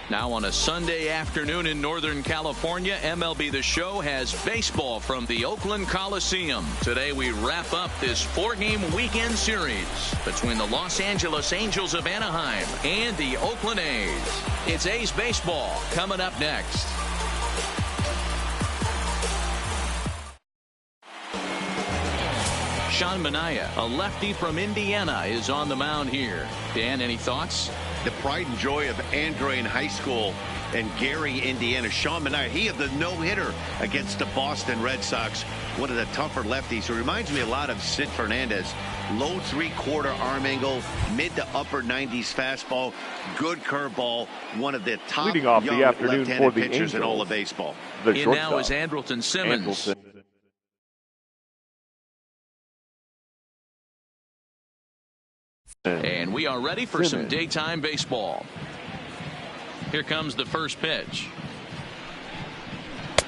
Now on a Sunday afternoon in Northern California, MLB The Show has baseball from the Oakland Coliseum. Today we wrap up this 4-game weekend series between the Los Angeles Angels of Anaheim and the Oakland A's. It's A's baseball coming up next. Sean Manaea, a lefty from Indiana, is on the mound here. Dan, any thoughts? The pride and joy of Andre in high school and Gary, Indiana. Sean Manaea, he had the no-hitter against the Boston Red Sox, one of the tougher lefties. He reminds me a lot of Sid Fernandez. Low three-quarter arm angle, mid to upper 90s fastball, good curveball, one of the top leading off young the afternoon left-handed for the pitchers Angels, in all of baseball. In now is Andrelton Simmons. And we are ready for some daytime baseball. Here comes the first pitch.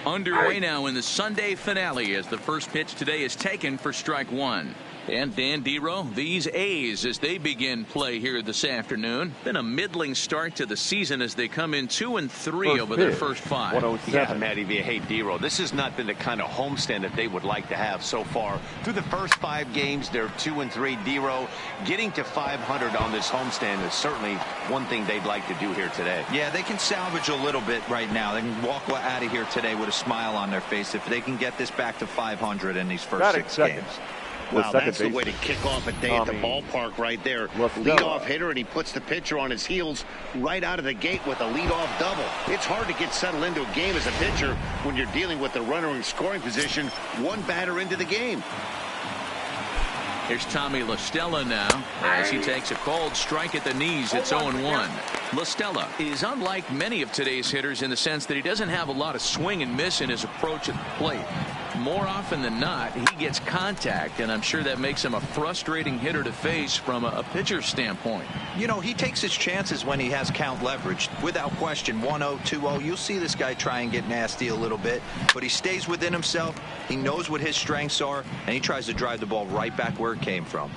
Underway now in the Sunday finale as the first pitch today is taken for strike one. And Dan Dero, these A's as they begin play here this afternoon. Been a middling start to the season as they come in 2-3 over their first 5. Yeah, Matty via Hey Dero. This has not been the kind of homestand that they would like to have so far. Through the first 5 games, they're 2-3. Dero getting to 500 on this homestand is certainly one thing they'd like to do here today. Yeah, they can salvage a little bit right now. They can walk out of here today with a smile on their face if they can get this back to 500 in these first 6 games. Wow, that's the way to kick off a day at the ballpark right there. Leadoff hitter, and he puts the pitcher on his heels right out of the gate with a leadoff double. It's hard to get settled into a game as a pitcher when you're dealing with the runner in scoring position one batter into the game. Here's Tommy La Stella now as he takes a called strike at the knees. It's 0-1. La Stella is unlike many of today's hitters in the sense that he doesn't have a lot of swing and miss in his approach at the plate. More often than not, he gets contact, and I'm sure that makes him a frustrating hitter to face from a pitcher's standpoint. You know, he takes his chances when he has count leverage. Without question, 1-0, 2-0. You'll see this guy try and get nasty a little bit, but he stays within himself. He knows what his strengths are, and he tries to drive the ball right back where it came from.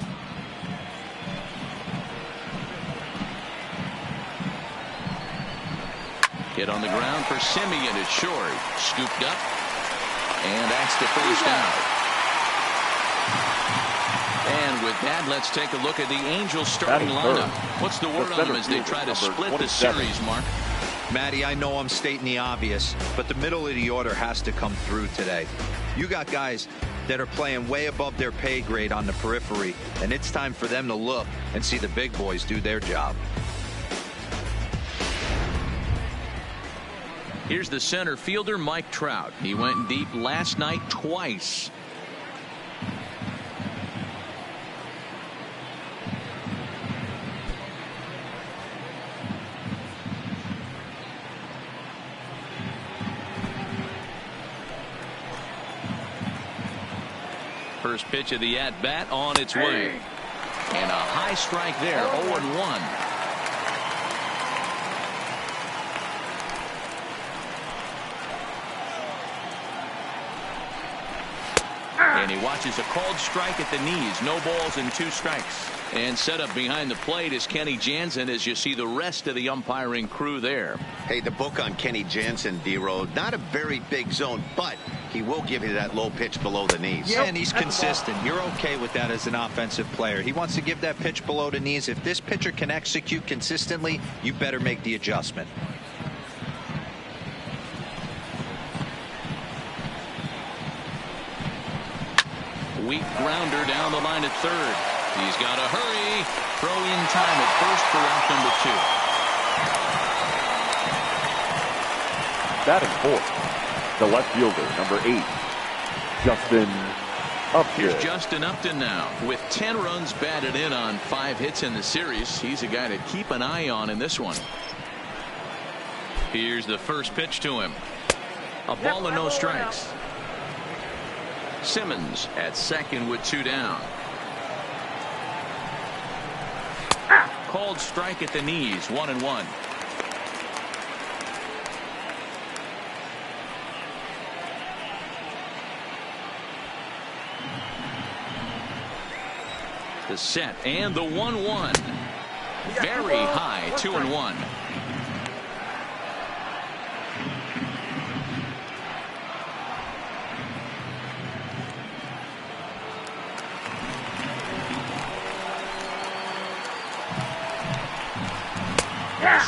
Hit on the ground for Simeon. It's short. Scooped up. And that's the first out. And with that, let's take a look at the Angels starting lineup. What's the word on them as they try to split the series, Mark? Matty, I know I'm stating the obvious, but the middle of the order has to come through today. You got guys that are playing way above their pay grade on the periphery, and it's time for them to look and see the big boys do their job. Here's the center fielder, Mike Trout. He went deep last night twice. First pitch of the at-bat on its way. And a high strike there, 0-1. And he watches a called strike at the knees. No balls and 2 strikes. And set up behind the plate is Kenny Jansen as you see the rest of the umpiring crew there. Hey, the book on Kenny Jansen, D-Road, not a very big zone, but he will give you that low pitch below the knees. Yeah, and he's consistent. You're okay with that as an offensive player. He wants to give that pitch below the knees. If this pitcher can execute consistently, you better make the adjustment. Weak grounder down the line at third. He's got to hurry. Throw in time at first for out number 2. Batting fourth, the left fielder, number 8, Justin Upton. Here's Justin Upton now with 10 runs batted in on 5 hits in the series. He's a guy to keep an eye on in this one. Here's the first pitch to him. A ball and no strikes. Simmons at second with 2 down. Called strike at the knees, 1-1. The set and the 1-1. Very high, 2-1.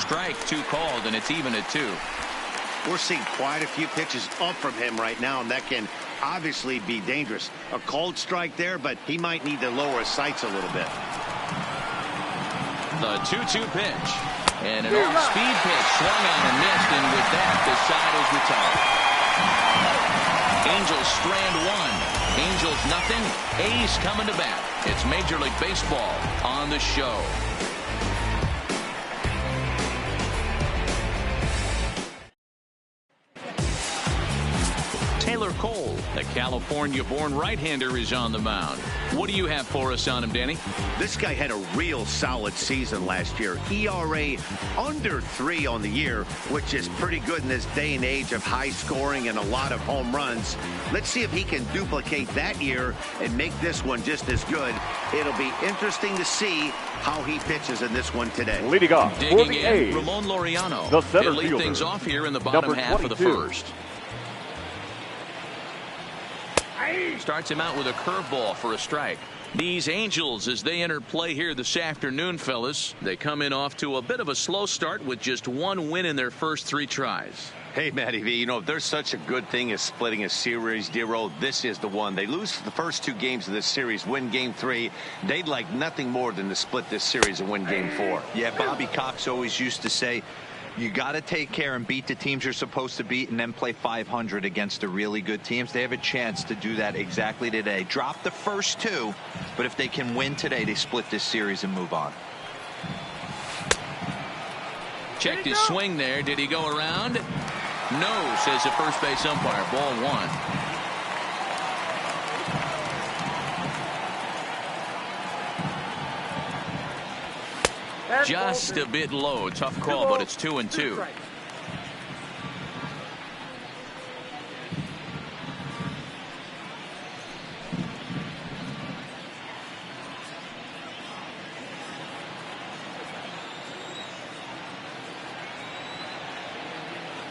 Strike two called, and it's even at 2. We're seeing quite a few pitches up from him right now, and that can obviously be dangerous. A called strike there, but he might need to lower his sights a little bit. The 2-2 pitch. And an off-speed pitch swung on and missed, and with that, the side is retired. Angels strand 1. Angels nothing. A's coming to bat. It's Major League Baseball on the show. Taylor Cole, the California-born right-hander, is on the mound. What do you have for us on him, Danny? This guy had a real solid season last year. ERA under 3 on the year, which is pretty good in this day and age of high scoring and a lot of home runs. Let's see if he can duplicate that year and make this one just as good. It'll be interesting to see how he pitches in this one today. Leading off for Digging the in, A's, Ramon Laureano. the center They lead fielder, things off here in the bottom number half of the 22. first. Starts him out with a curveball for a strike. These Angels, as they enter play here this afternoon, fellas, they come in off to a bit of a slow start with just 1 win in their first 3 tries. Hey, Matty V, you know, if there's such a good thing as splitting a series, Dero, this is the one. They lose the first 2 games of this series, win game 3. They'd like nothing more than to split this series and win game 4. Yeah, Bobby Cox always used to say, you got to take care and beat the teams you're supposed to beat and then play 500 against the really good teams. They have a chance to do that exactly today. Drop the first 2, but if they can win today, they split this series and move on. Checked his swing there. Did he go around? No, says the first base umpire. Ball 1. Just a bit low. Tough call, but it's 2-2.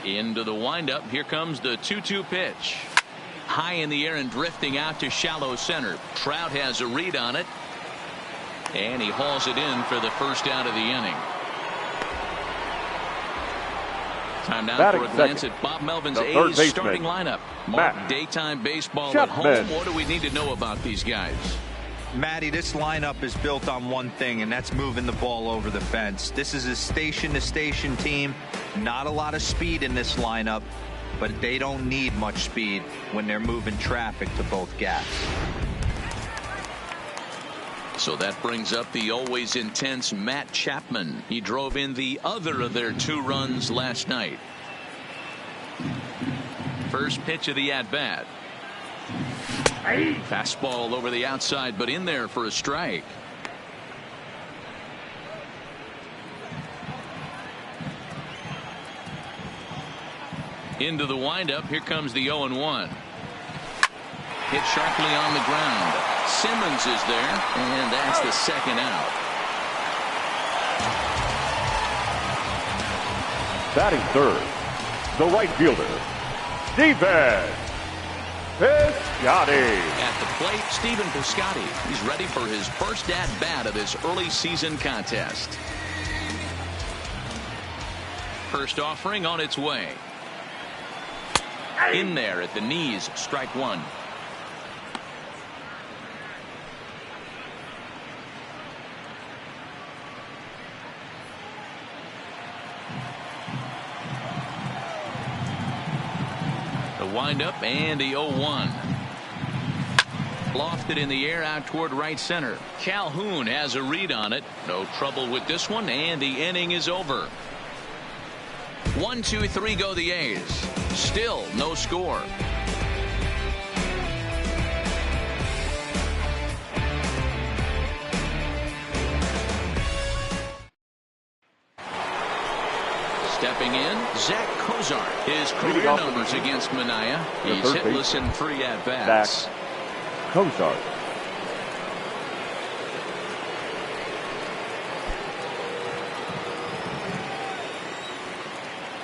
Into the windup. Here comes the 2-2 pitch. High in the air and drifting out to shallow center. Trout has a read on it. And he hauls it in for the first out of the inning. Time now for a glance at Bob Melvin's A's starting lineup. Mark, daytime baseball at home. What do we need to know about these guys? Matty, this lineup is built on one thing, and that's moving the ball over the fence. This is a station-to-station team. Not a lot of speed in this lineup, but they don't need much speed when they're moving traffic to both gaps. So that brings up the always intense Matt Chapman. He drove in the other of their 2 runs last night. First pitch of the at-bat. Fastball over the outside, but in there for a strike. Into the windup. Here comes the 0-1. Hit sharply on the ground. Simmons is there, and that's the second out. Batting third, the right fielder, Stephen Piscotty. At the plate, Stephen Piscotty. He's ready for his first at-bat of this early season contest. First offering on its way. In there at the knees, strike 1. Windup and the 0-1. Lofted in the air out toward right center. Calhoun has a read on it. No trouble with this one, and the inning is over. 1, 2, 3 go the A's. Still no score. Stepping in, Zach Cozart. His career numbers against Minaya. He's hitless in 3 at-bats. Zach Cozart.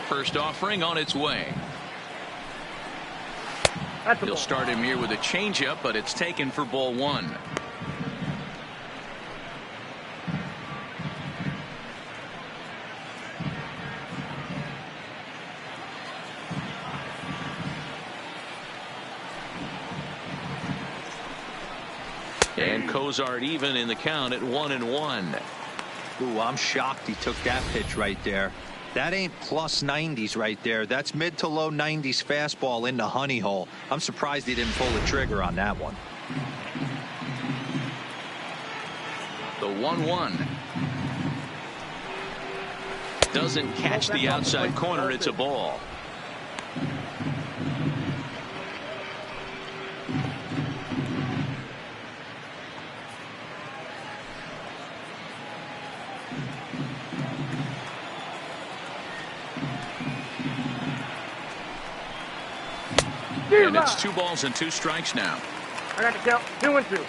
First offering on its way. He'll start him here with a changeup, but it's taken for ball 1. And Cozart even in the count at 1-1. Ooh, I'm shocked he took that pitch right there. That ain't plus 90s right there. That's mid to low 90s fastball in the honey hole. I'm surprised he didn't pull the trigger on that one. The 1-1. Doesn't catch the outside corner. It's a ball. And it's 2 balls and 2 strikes now. I got to count 2-2.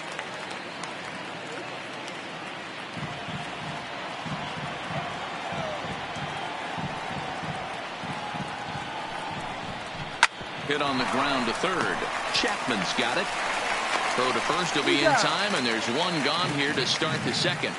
Hit on the ground to third. Chapman's got it. Throw to first will be in time, and there's 1 gone here to start the second.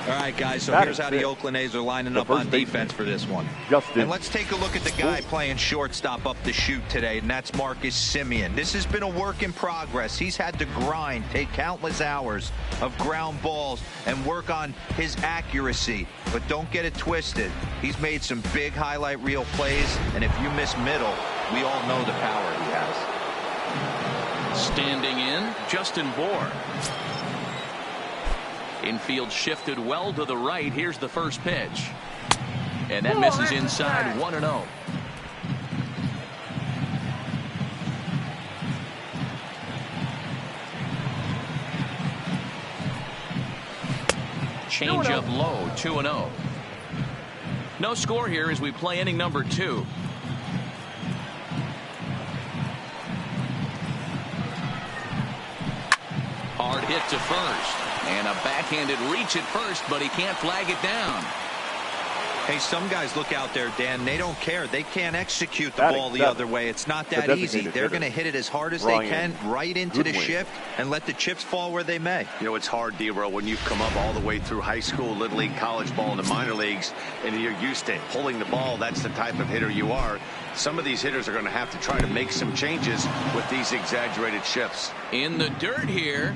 All right, guys, so here's how the Oakland A's are lining up on defense for this one. And let's take a look at the guy playing shortstop up the chute today, and that's Marcus Semien. This has been a work in progress. He's had to grind, take countless hours of ground balls, and work on his accuracy. But don't get it twisted. He's made some big highlight reel plays, and if you miss middle, we all know the power he has. Standing in, Justin Bour. Infield shifted well to the right. Here's the first pitch. And that misses inside. 1-0. Change up low. 2-0. No score here as we play inning number 2. Hard hit to first. And a backhanded reach at first, but he can't flag it down. Hey, some guys look out there, Dan. They don't care. They can't execute the ball the other way. It's not that easy. They're going to hit it as hard as they can, right into the shift, and let the chips fall where they may. You know, it's hard, D-Row, when you've come up all the way through high school, little league, college ball, and the minor leagues, and you're used to pulling the ball. That's the type of hitter you are. Some of these hitters are going to have to try to make some changes with these exaggerated shifts. In the dirt here.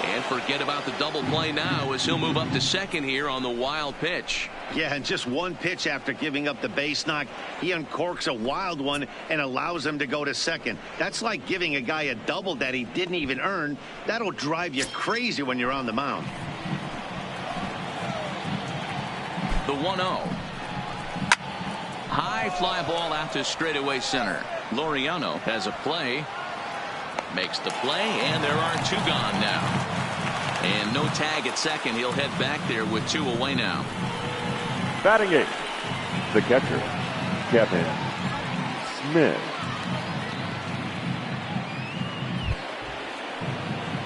And forget about the double play now as he'll move up to second here on the wild pitch. Yeah, and just 1 pitch after giving up the base knock, he uncorks a wild one and allows him to go to second. That's like giving a guy a double that he didn't even earn. That'll drive you crazy when you're on the mound. The 1-0. High fly ball out to straightaway center. Laureano has a play. Makes the play, and there are 2 gone now. And no tag at second. He'll head back there with 2 away now. Batting 8th, the catcher, Kevin Smith.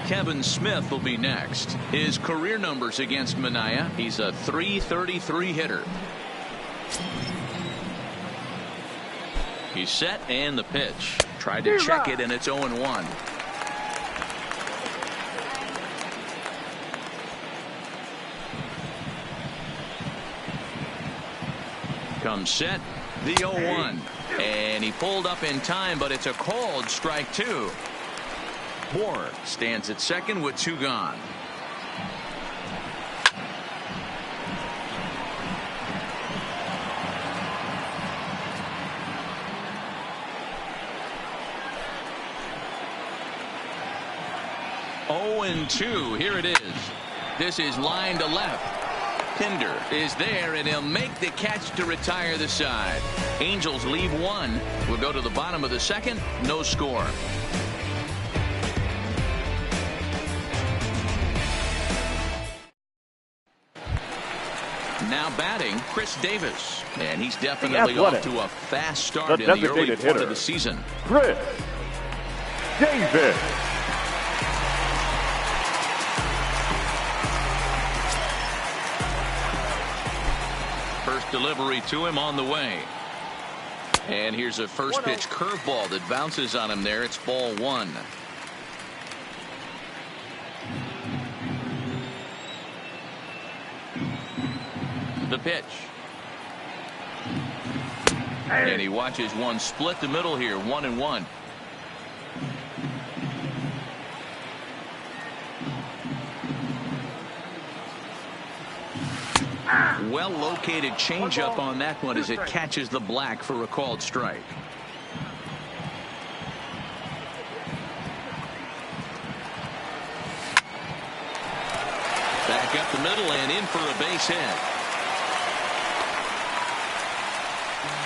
Kevin Smith will be next. His career numbers against Manaea, he's a .333 hitter. He's set, and the pitch. Tried to check it, and it's 0-1. Comes set, the 0-1. And he pulled up in time, but it's a called strike 2. Bour stands at second with 2 gone. And 2. Here it is. This is line to left. Pinder is there, and he'll make the catch to retire the side. Angels leave 1. We'll go to the bottom of the second. No score. Now batting, Chris Davis. And he's definitely off to a fast start in the early part of the season. Chris Davis. First delivery to him on the way. And here's a first pitch curveball that bounces on him there. It's ball 1. The pitch. And he watches one split the middle here. 1-1. Well-located changeup on that one as it catches the black for a called strike. Back up the middle and in for a base hit.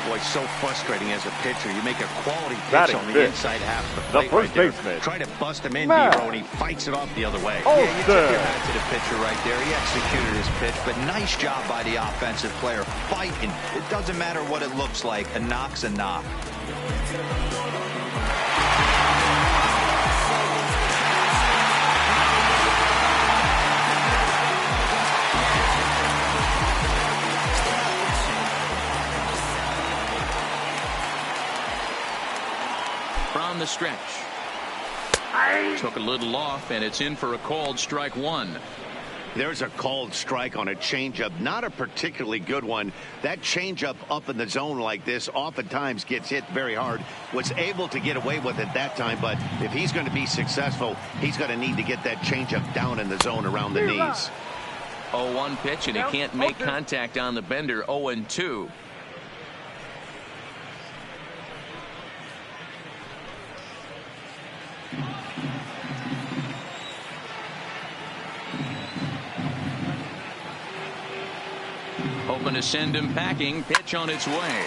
Boy, so frustrating as a pitcher. You make a quality pitch on the inside half of the plate first right baseman. Try to bust him in, Dero, and he fights it off the other way. Yeah, you took your hat to the pitcher right there. He executed his pitch, but nice job by the offensive player. Fighting. It doesn't matter what it looks like. A knock's a knock. From the stretch. Took a little off, and it's in for a called strike one. There's a called strike on a changeup. Not a particularly good one. That changeup up in the zone like this oftentimes gets hit very hard. Was able to get away with it that time, but if he's going to be successful, he's going to need to get that changeup down in the zone around the knees. 0-1 pitch, and he can't make contact on the bender. 0-2. Hoping to send him packing. Pitch on its way.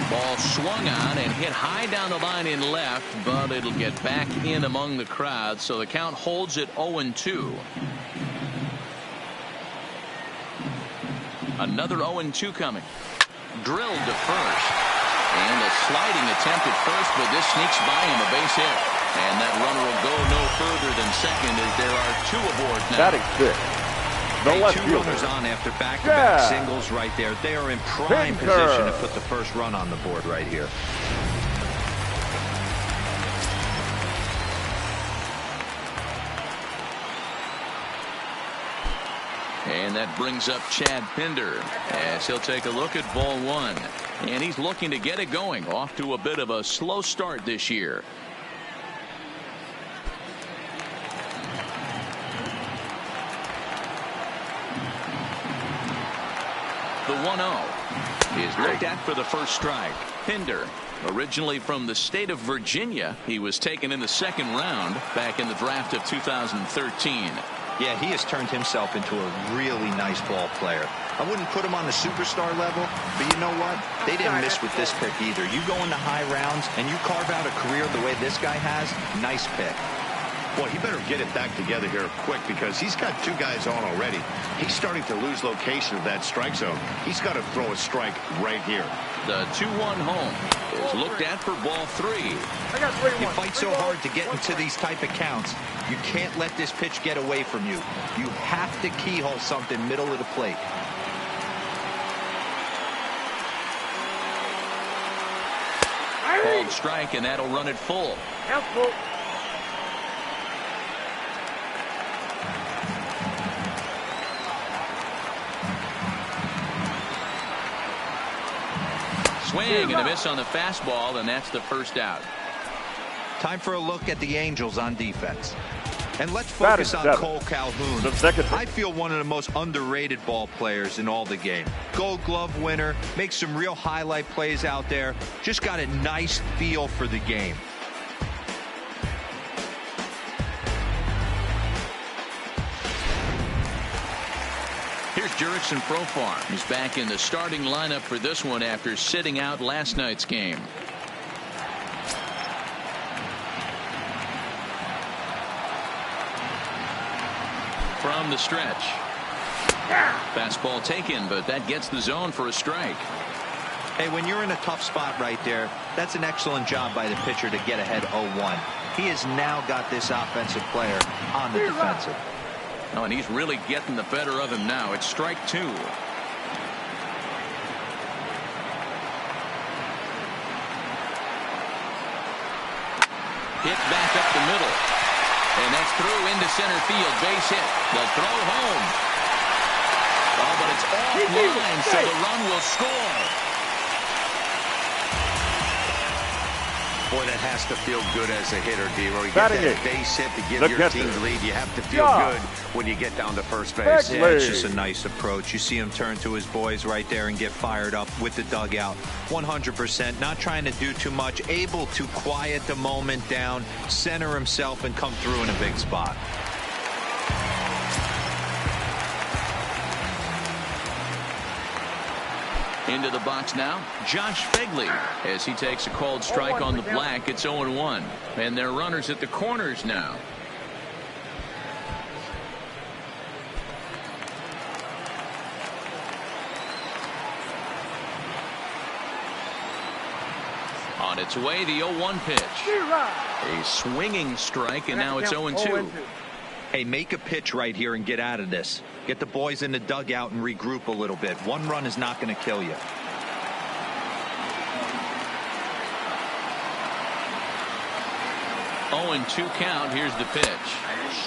Ball swung on and hit high down the line in left, but it'll get back in among the crowd, so the count holds at 0-2. Another 0-2 coming. Drilled to first. And a sliding attempt at first, but this sneaks by him, a base hit. And that runner will go no further than second as there are two aboard now. Batting fifth. Two runners on after back-to-back singles right there. They are in prime position to put the first run on the board right here. And that brings up Chad Pinder as he'll take a look at ball one. And he's looking to get it going. Off to a bit of a slow start this year. The 1-0 is looked at for the first strike. Pinder, originally from the state of Virginia, he was taken in the second round back in the draft of 2013. Yeah, he has turned himself into a really nice ball player. I wouldn't put him on the superstar level, but you know what? They didn't miss with this pick either. You go into high rounds and you carve out a career the way this guy has, nice pick. Well, he better get it back together here quick because he's got two guys on already. He's starting to lose location of that strike zone. He's got to throw a strike right here. The 2-1 home is looked at for ball three. You fight so hard to get into these type of counts. You can't let this pitch get away from you. You have to keyhole something middle of the plate. Called strike, and that'll run it full. Helpful. Swing and a miss on the fastball, and that's the first out. Time for a look at the Angels on defense. And let's focus on Cole Calhoun. I feel one of the most underrated ball players in all the game. Gold Glove winner, makes some real highlight plays out there. Just got a nice feel for the game. Here's Jurickson Profar. He's back in the starting lineup for this one after sitting out last night's game. From the stretch. Fastball taken, but that gets the zone for a strike. Hey, when you're in a tough spot right there, that's an excellent job by the pitcher to get ahead 0-1. He has now got this offensive player on the defensive. Oh, and he's really getting the better of him now. It's strike two. Hit back up the middle. And that's through into center field. Base hit. The throw home. Oh, but it's offline, so the run will score. Boy, that has to feel good as a hitter, D-Roy. You get Batting that eighth, base hit to give the your catcher. team the lead. You have to feel Yeah. good when you get down to first base. Yeah, it's just a nice approach. You see him turn to his boys right there and get fired up with the dugout. 100%, not trying to do too much, able to quiet the moment down, center himself, and come through in a big spot. Into the box now, Josh Fegley, as he takes a called strike on the black. It's 0-1, and they're runners at the corners now. On its way, the 0-1 pitch. A swinging strike, and now it's 0-2. Hey, make a pitch right here and get out of this. Get the boys in the dugout and regroup a little bit. One run is not going to kill you. Oh, and 2 count. Here's the pitch.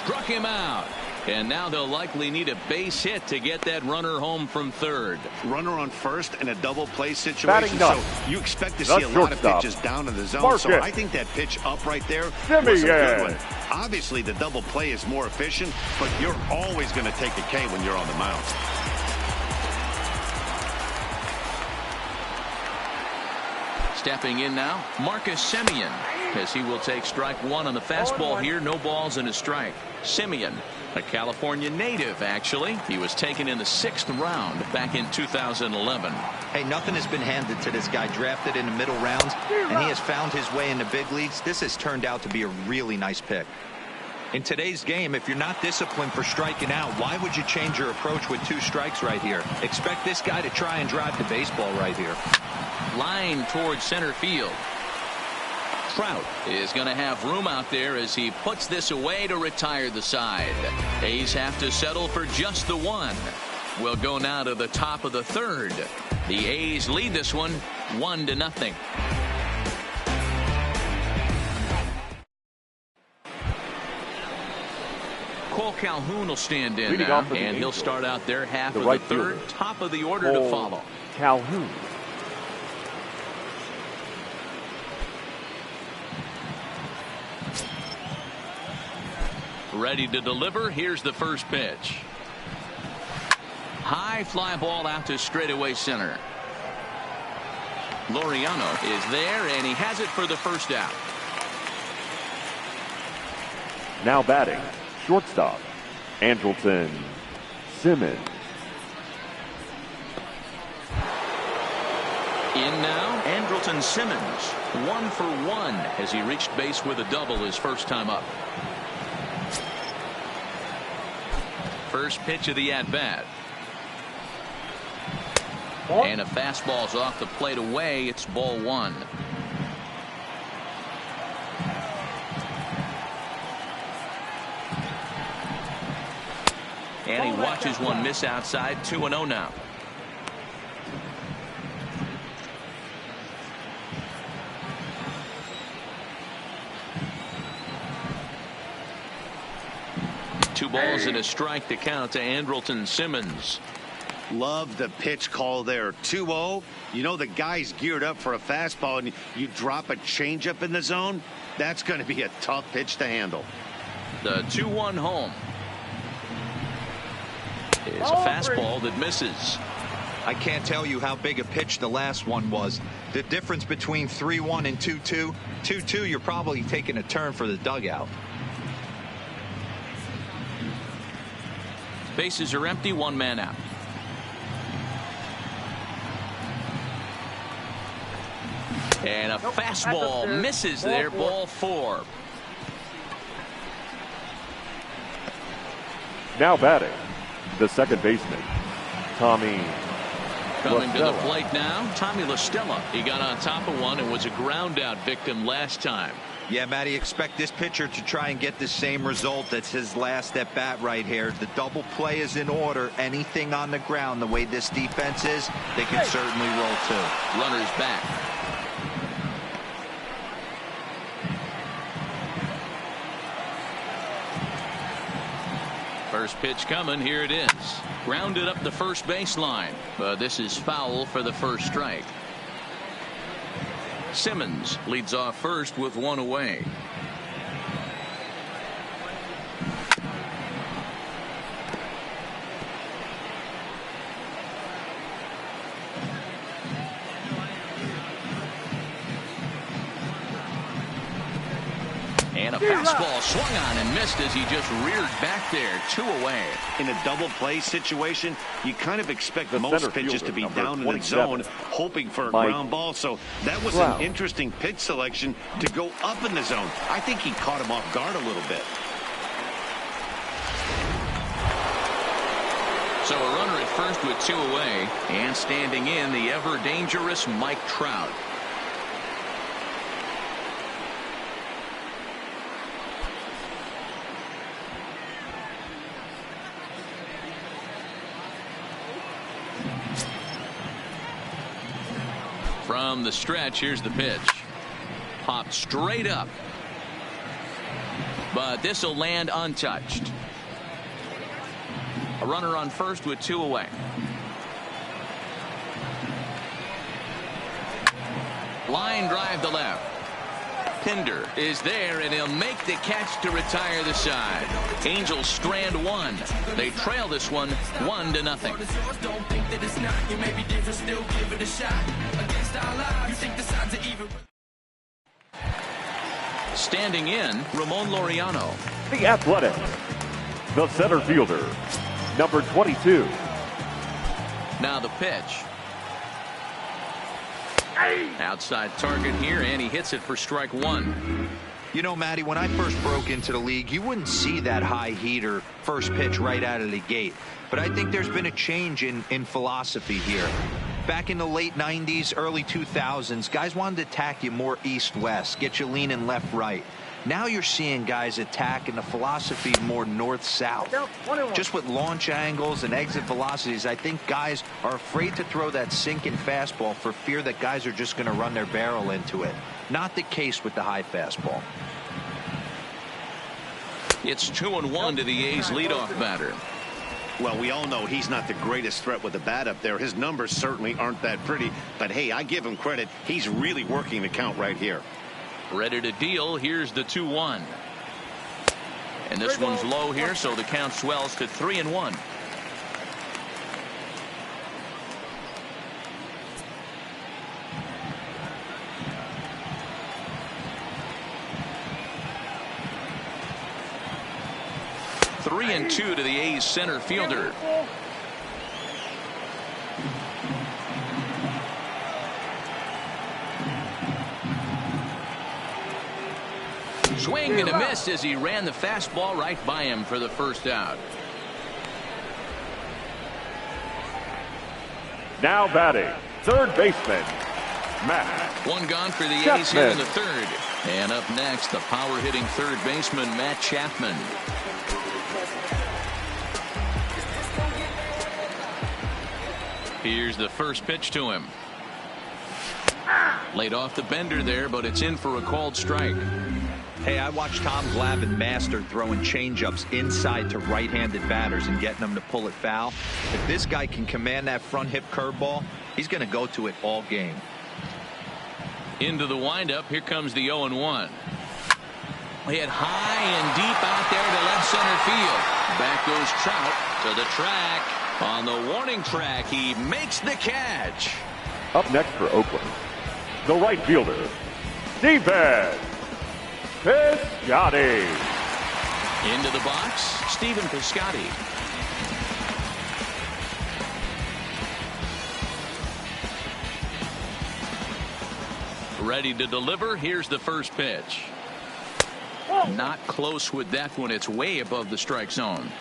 Struck him out. And now they'll likely need a base hit to get that runner home from third. Runner on first in a double play situation. Batting So ninth, you expect to the see a lot of shortstop, pitches down in the zone. Marcus. So I think that pitch up right there was a good Simeon. one. Obviously, the double play is more efficient, but you're always going to take a K when you're on the mound. Stepping in now, Marcus Simeon, as he will take strike 1 on the fastball here. No balls and a strike. Simeon, a California native, actually. He was taken in the 6th round back in 2011. Hey, nothing has been handed to this guy. Drafted in the middle rounds, and he has found his way in the big leagues. This has turned out to be a really nice pick. In today's game, if you're not disciplined for striking out, why would you change your approach with 2 strikes right here? Expect this guy to try and drive the baseball right here. Line towards center field. Trout is going to have room out there as he puts this away to retire the side. A's have to settle for just the 1. We'll go now to the top of the 3rd. The A's lead this one 1-0. Cole Calhoun will stand in Leading now, off for the and he'll Angels, start out their half the of right the 3rd. fielder, Top of the order to Cole follow. Calhoun. Ready to deliver. Here's the first pitch. High fly ball out to straightaway center. Laureano is there, and he has it for the first out. Now batting, shortstop, Andrelton Simmons. In now, Andrelton Simmons, 1 for 1 as he reached base with a double his first time up. First pitch of the at-bat. And a fastball's off the plate away. It's ball 1. And he watches one miss outside. 2-0 now. Two balls and a strike to count to Andrelton Simmons. Love the pitch call there. 2-0. You know the guy's geared up for a fastball, and you drop a changeup in the zone. That's going to be a tough pitch to handle. The 2-1 home is a fastball that misses. I can't tell you how big a pitch the last one was. The difference between 3-1 and 2-2. 2-2, you're probably taking a turn for the dugout. Bases are empty. 1 man out. And a fastball misses there. Ball 4. Now batting, the second baseman, Tommy Coming to the LaStella. plate now, Tommy LaStella. He got on top of one and was a ground out victim last time. Yeah, Matty, expect this pitcher to try and get the same result. That's his last at bat right here. The double play is in order. Anything on the ground, the way this defense is, they can certainly roll too. Runners back. First pitch coming. Here it is. Grounded up the first baseline. This is foul for the first strike. Simmons leads off first with one away. And a fastball swung on and missed as he just reared back there. 2 away. In a double play situation, you kind of expect most pitches to be down in the zone, hoping for a ground ball. So that was an interesting pitch selection to go up in the zone. I think he caught him off guard a little bit. So a runner at first with 2 away, and standing in, the ever dangerous Mike Trout. From the stretch, here's the pitch. Popped straight up. But this will land untouched. A runner on first with 2 away. Line drive to left. Pinder is there, and he'll make the catch to retire the side. Angels strand 1. They trail this one 1-0. Standing in, Ramon Laureano. The Athletic. The center fielder, number 22. Now the pitch. Outside target here, and he hits it for strike 1. You know, Matty, when I first broke into the league, you wouldn't see that high heater first pitch right out of the gate. But I think there's been a change in philosophy here. Back in the late 90s, early 2000s, guys wanted to attack you more east-west, get you leaning left-right. Now you're seeing guys attack in the philosophy more north-south. Just with launch angles and exit velocities, I think guys are afraid to throw that sinking fastball for fear that guys are just going to run their barrel into it. Not the case with the high fastball. It's 2-1 to the A's leadoff batter. Well, we all know he's not the greatest threat with the bat up there. His numbers certainly aren't that pretty. But, hey, I give him credit. He's really working the count right here. Ready to deal. Here's the 2-1. And this one's low here, so the count swells to 3-1. Three and 2 to the A's center fielder. Swing and a miss as he ran the fastball right by him for the first out. Now batting, third baseman, Matt. One gone for the A's here in the third. And up next, the power-hitting third baseman, Matt Chapman. Here's the first pitch to him. Laid off the bender there, but it's in for a called strike. Hey, I watched Tom Glavine master throwing changeups inside to right-handed batters and getting them to pull it foul. If this guy can command that front hip curveball, he's going to go to it all game. Into the windup. Here comes the 0-1. Hit high and deep out there to left center field. Back goes Trout to the track. On the warning track, he makes the catch. Up next for Oakland, the right fielder, Stephen Piscotty. Into the box, Stephen Piscotty. Ready to deliver. Here's the first pitch. Not close with that one. It's way above the strike zone.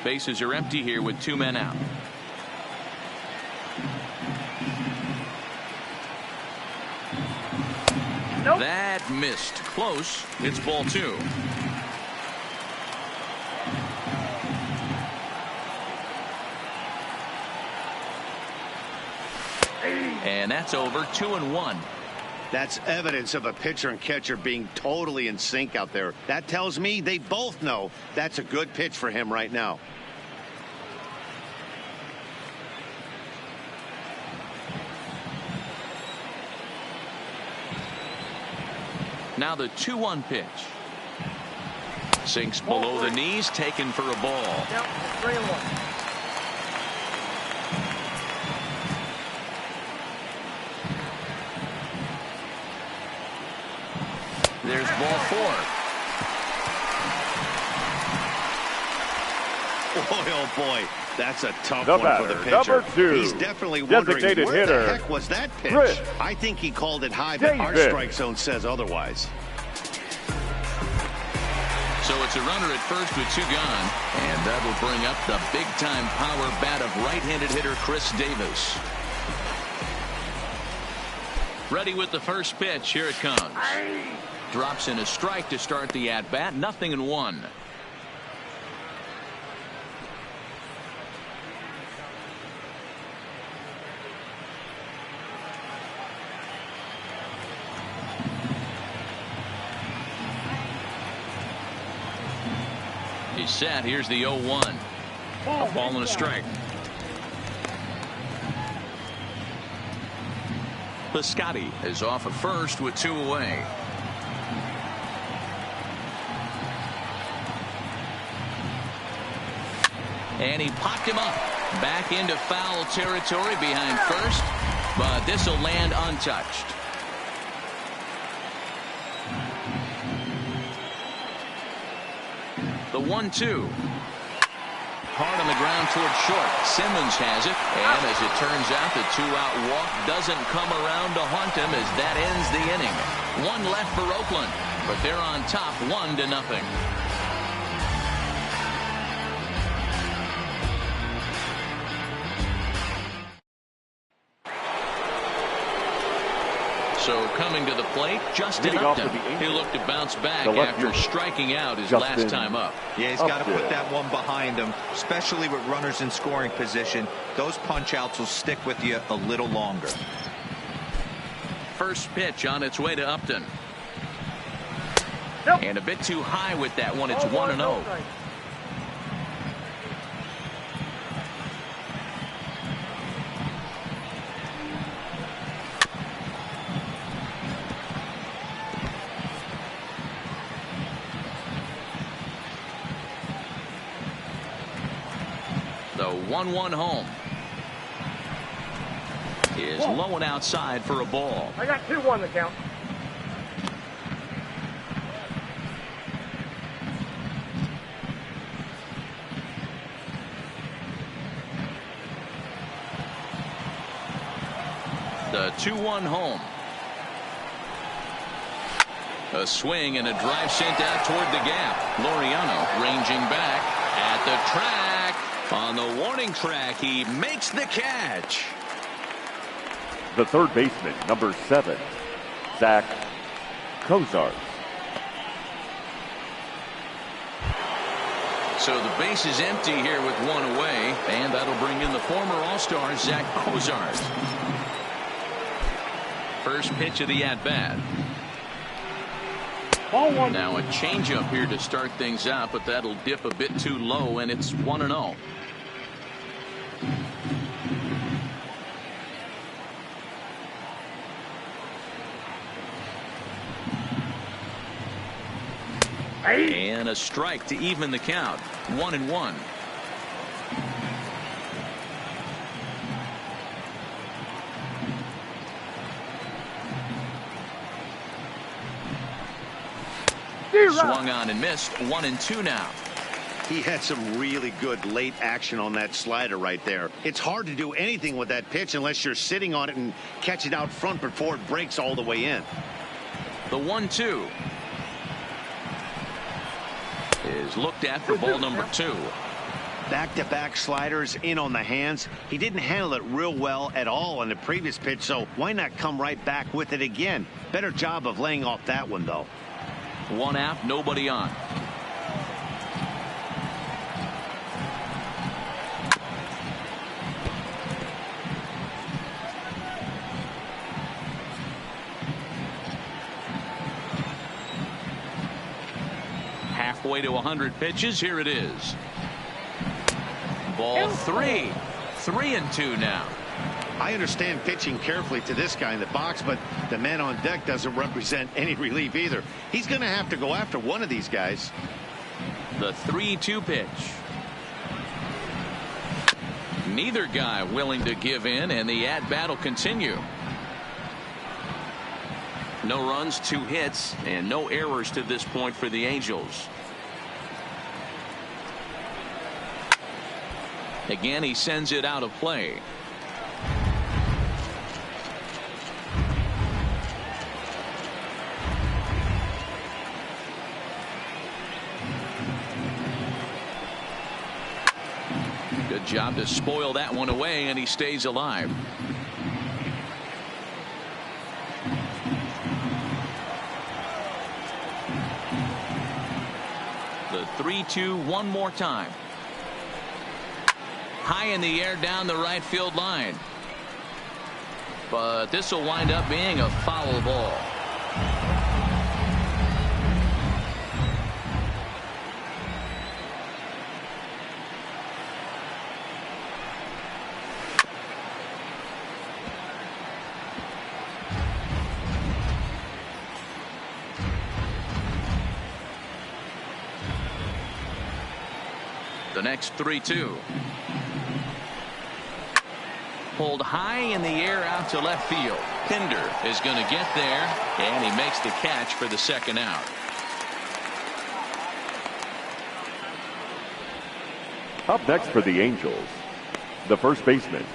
Bases are empty here with 2 men out. Nope. That missed. Close. It's ball 2. And that's over. 2-1. That's evidence of a pitcher and catcher being totally in sync out there. That tells me they both know that's a good pitch for him right now. Now the 2-1 pitch. Sinks below the knees, taken for a ball. Yep, 3-1. There's ball 4. Boy, oh boy, that's a tough The one for the batter, pitcher. number 2, He's definitely wondering designated where hitter, the heck was that pitch. Chris I think he called it high, but our Davis. strike zone says otherwise. So it's a runner at first with 2 gone, and that'll bring up the big-time power bat of right-handed hitter Chris Davis. Ready with the first pitch. Here it comes. Drops in a strike to start the at-bat. 0-1. He's set. Here's the 0-1. A ball and a strike. Piscotty is off at first with 2 away. And he popped him up. Back into foul territory behind first, but this will land untouched. The 1-2. Hard on the ground towards short. Simmons has it, and as it turns out, the 2-out walk doesn't come around to haunt him as that ends the inning. 1 left for Oakland, but they're on top 1-0. So coming to the plate, Justin Upton. He'll look to bounce back after striking out his last time up. Yeah, he's got to put that one behind him, especially with runners in scoring position. Those punch outs will stick with you a little longer. First pitch on its way to Upton. And a bit too high with that one. It's 1-0. The 1-1 home is low and outside for a ball. I got 2-1 to count. The 2-1 home. A swing and a drive sent out toward the gap. Laureano ranging back at the track. On the warning track, he makes the catch. The third baseman, number 7, Zach Cozart. So the base is empty here with 1 away, and that'll bring in the former All-Star Zach Cozart. First pitch of the at-bat. Now a changeup here to start things out, but that'll dip a bit too low, and it's 1-0. And a strike to even the count. 1-1. Swung on and missed. 1-2 now. He had some really good late action on that slider right there. It's hard to do anything with that pitch unless you're sitting on it and catch it out front before it breaks all the way in. The 1-2 is looked at for ball number 2. Back-to-back sliders in on the hands. He didn't handle it real well at all on the previous pitch, so why not come right back with it again? Better job of laying off that one, though. 1 out, nobody on. Halfway to 100 pitches. Here it is. Ball 3. 3-2 now. I understand pitching carefully to this guy in the box, but the man on deck doesn't represent any relief either. He's going to have to go after one of these guys. The 3-2 pitch. Neither guy willing to give in, and the at-bat will continue. No runs, 2 hits, and no errors to this point for the Angels. Again, he sends it out of play. Good job to spoil that one away, and he stays alive. The 3-2 one more time. High in the air down the right field line. But this will wind up being a foul ball. The next 3-2. Pulled high in the air out to left field. Pinder is going to get there, and he makes the catch for the second out. Up next for the Angels, the first baseman,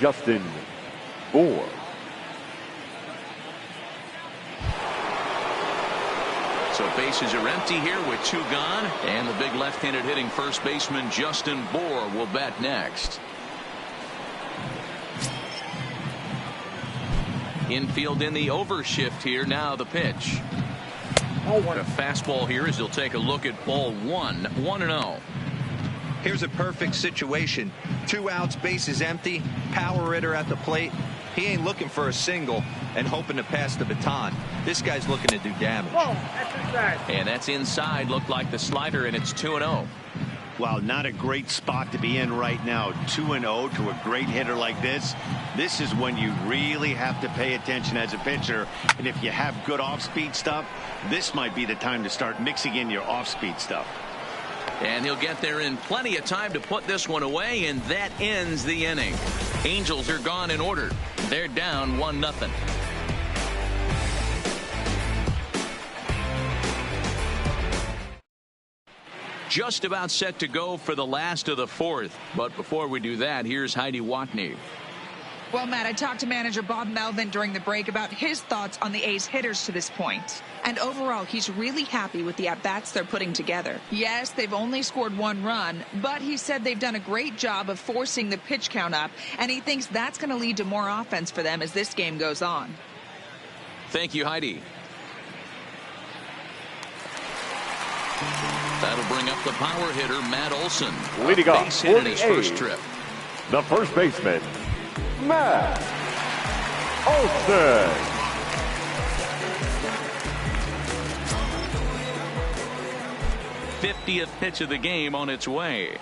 Justin Bour. So bases are empty here with 2 gone, and the big left-handed hitting first baseman Justin Bour will bat next. Infield in the overshift here. Now the pitch. A fastball here as he'll take a look at ball 1. 1-0. Here's a perfect situation. 2 outs, bases empty, power hitter at the plate. He ain't looking for a single and hoping to pass the baton. This guy's looking to do damage. And that's inside. Looked like the slider, and it's 2-0. Wow, not a great spot to be in right now. 2-0 to a great hitter like this. This is when you really have to pay attention as a pitcher. And if you have good off-speed stuff, this might be the time to start mixing in your off-speed stuff. And he'll get there in plenty of time to put this one away, and that ends the inning. Angels are gone in order. They're down 1-0. Just about set to go for the last of the 4th. But before we do that, here's Heidi Watney. Well, Matt, I talked to manager Bob Melvin during the break about his thoughts on the A's hitters to this point. And overall, he's really happy with the at-bats they're putting together. Yes, they've only scored 1 run, but he said they've done a great job of forcing the pitch count up, and he thinks that's going to lead to more offense for them as this game goes on. Thank you, Heidi. That'll bring up the power hitter, Matt Olson. Leading off base for hit in the his first A's, trip. the first baseman, Matt Olson. 50th pitch of the game on its way.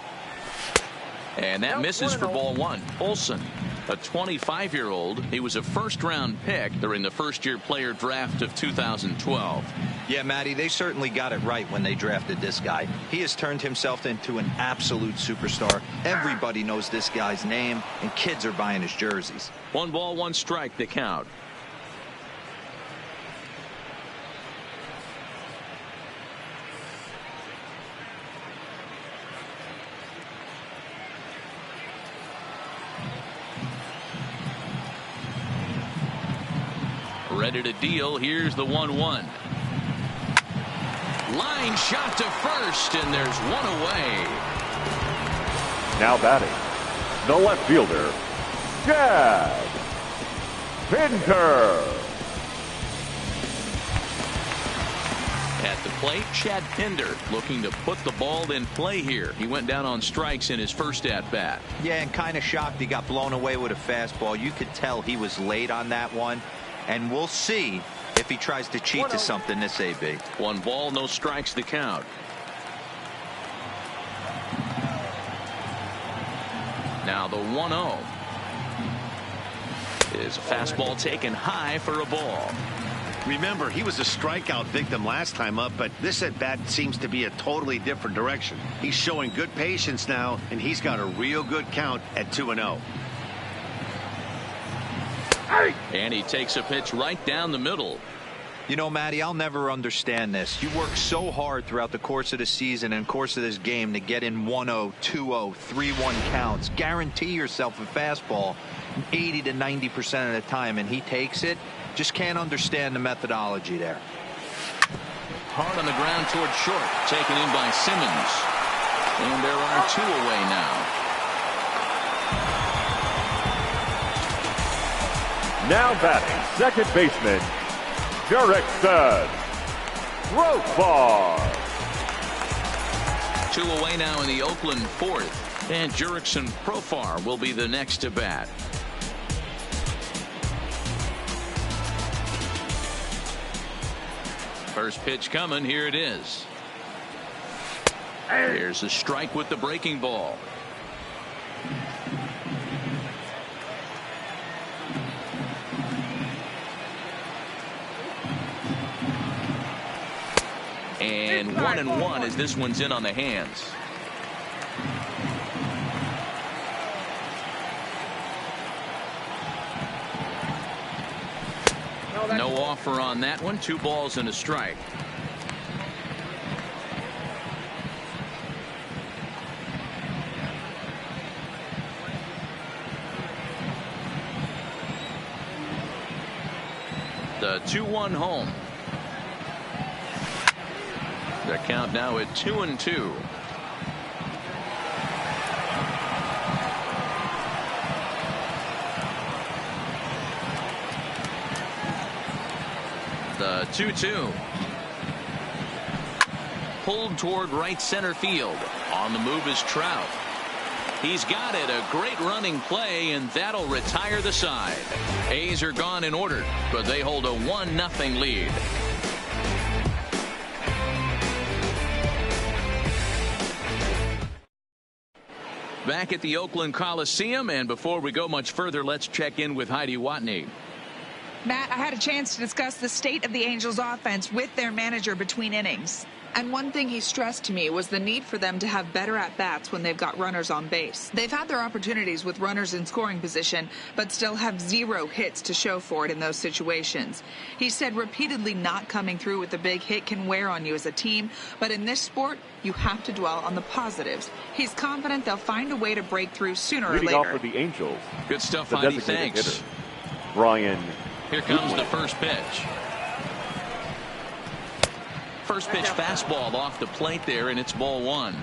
And that misses for ball 1. Olson, a 25-year-old. He was a first-round pick during the first-year player draft of 2012. Yeah, Matty, they certainly got it right when they drafted this guy. He has turned himself into an absolute superstar. Everybody knows this guy's name, and kids are buying his jerseys. 1 ball, 1 strike, the count. Ready to deal. Here's the 1-1. Line shot to first, and there's 1 away. Now batting, the left fielder, Chad Pinder. At the plate, Chad Pinder looking to put the ball in play here. He went down on strikes in his first at-bat. Yeah, and kind of shocked he got blown away with a fastball. You could tell he was late on that one. And we'll see if he tries to cheat to something this AB. 1 ball, no strikes, the count. Now the 1-0. Is a fastball taken high for a ball. Remember, he was a strikeout victim last time up, but this at-bat seems to be a totally different direction. He's showing good patience now, and he's got a real good count at 2-0. And he takes a pitch right down the middle. You know, Matty, I'll never understand this. You work so hard throughout the course of the season and course of this game to get in 1-0, 2-0, 3-1 counts. Guarantee yourself a fastball 80 to 90% of the time, and he takes it. Just can't understand the methodology there. Hard on the ground toward short. Taken in by Simmons. And there are 2 away now. Now batting, second baseman, Jurickson Profar. 2 away now in the Oakland fourth. And Jurickson Profar will be the next to bat. First pitch coming. Here it is. Here's a strike with the breaking ball. And 1-1 as this one's in on the hands. No offer on that one. 2 balls and a strike. The 2-1 home. The count now at 2-2. The 2-2. Pulled toward right center field. On the move is Trout. He's got it. A great running play, and that'll retire the side. A's are gone in order, but they hold a 1-0 lead. Back at the Oakland Coliseum, and before we go much further, let's check in with Heidi Watney. Matt, I had a chance to discuss the state of the Angels offense with their manager between innings. And one thing he stressed to me was the need for them to have better at-bats when they've got runners on base. They've had their opportunities with runners in scoring position, but still have 0 hits to show for it in those situations. He said repeatedly not coming through with a big hit can wear on you as a team, but in this sport, you have to dwell on the positives. He's confident they'll find a way to break through sooner or later. Leading off for the Angels. Good stuff, Heidi. Thanks. Hitter, Brian. Here comes the first pitch. First pitch fastball off the plate there, and it's ball 1.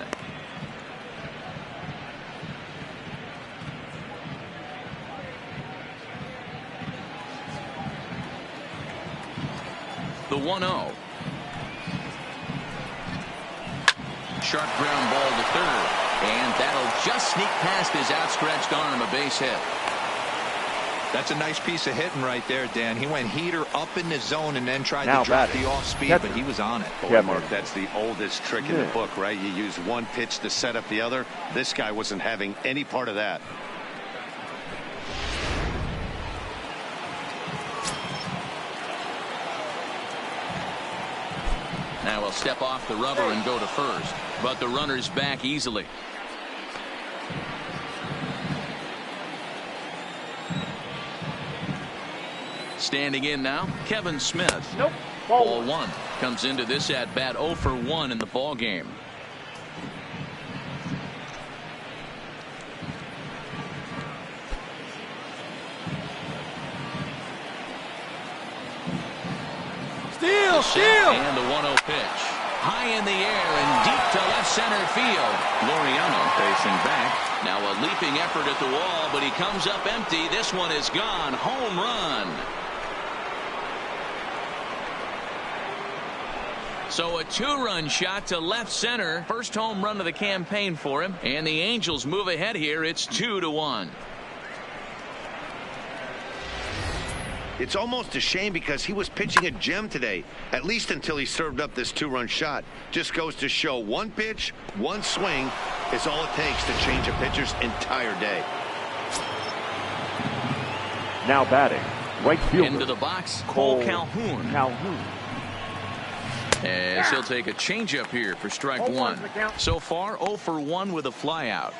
The 1-0. Sharp ground ball to third, and that'll just sneak past his outstretched arm, a base hit. That's a nice piece of hitting right there, Dan. He went heater up in the zone and then tried to drop the off speed, but he was on it. Boy, Mark, that's the oldest trick in the book, right? You use one pitch to set up the other. This guy wasn't having any part of that. Now he'll step off the rubber and go to first, but the runner's back easily. Standing in now, Kevin Smith. Nope. Ball 1 comes into this at bat 0 for 1 in the ball game. Steal! And the 1-0 pitch. High in the air and deep to left center field. Laureano facing back. Now a leaping effort at the wall, but he comes up empty. This one is gone. Home run. So a 2-run shot to left center. First home run of the campaign for him. And the Angels move ahead here. It's 2-1. It's almost a shame because he was pitching a gem today, at least until he served up this 2-run shot. Just goes to show one pitch, one swing is all it takes to change a pitcher's entire day. Now batting, right fielder. Into the box, Cole Calhoun. Calhoun. As he'll take a changeup here for strike one. So far, 0 for 1 with a flyout.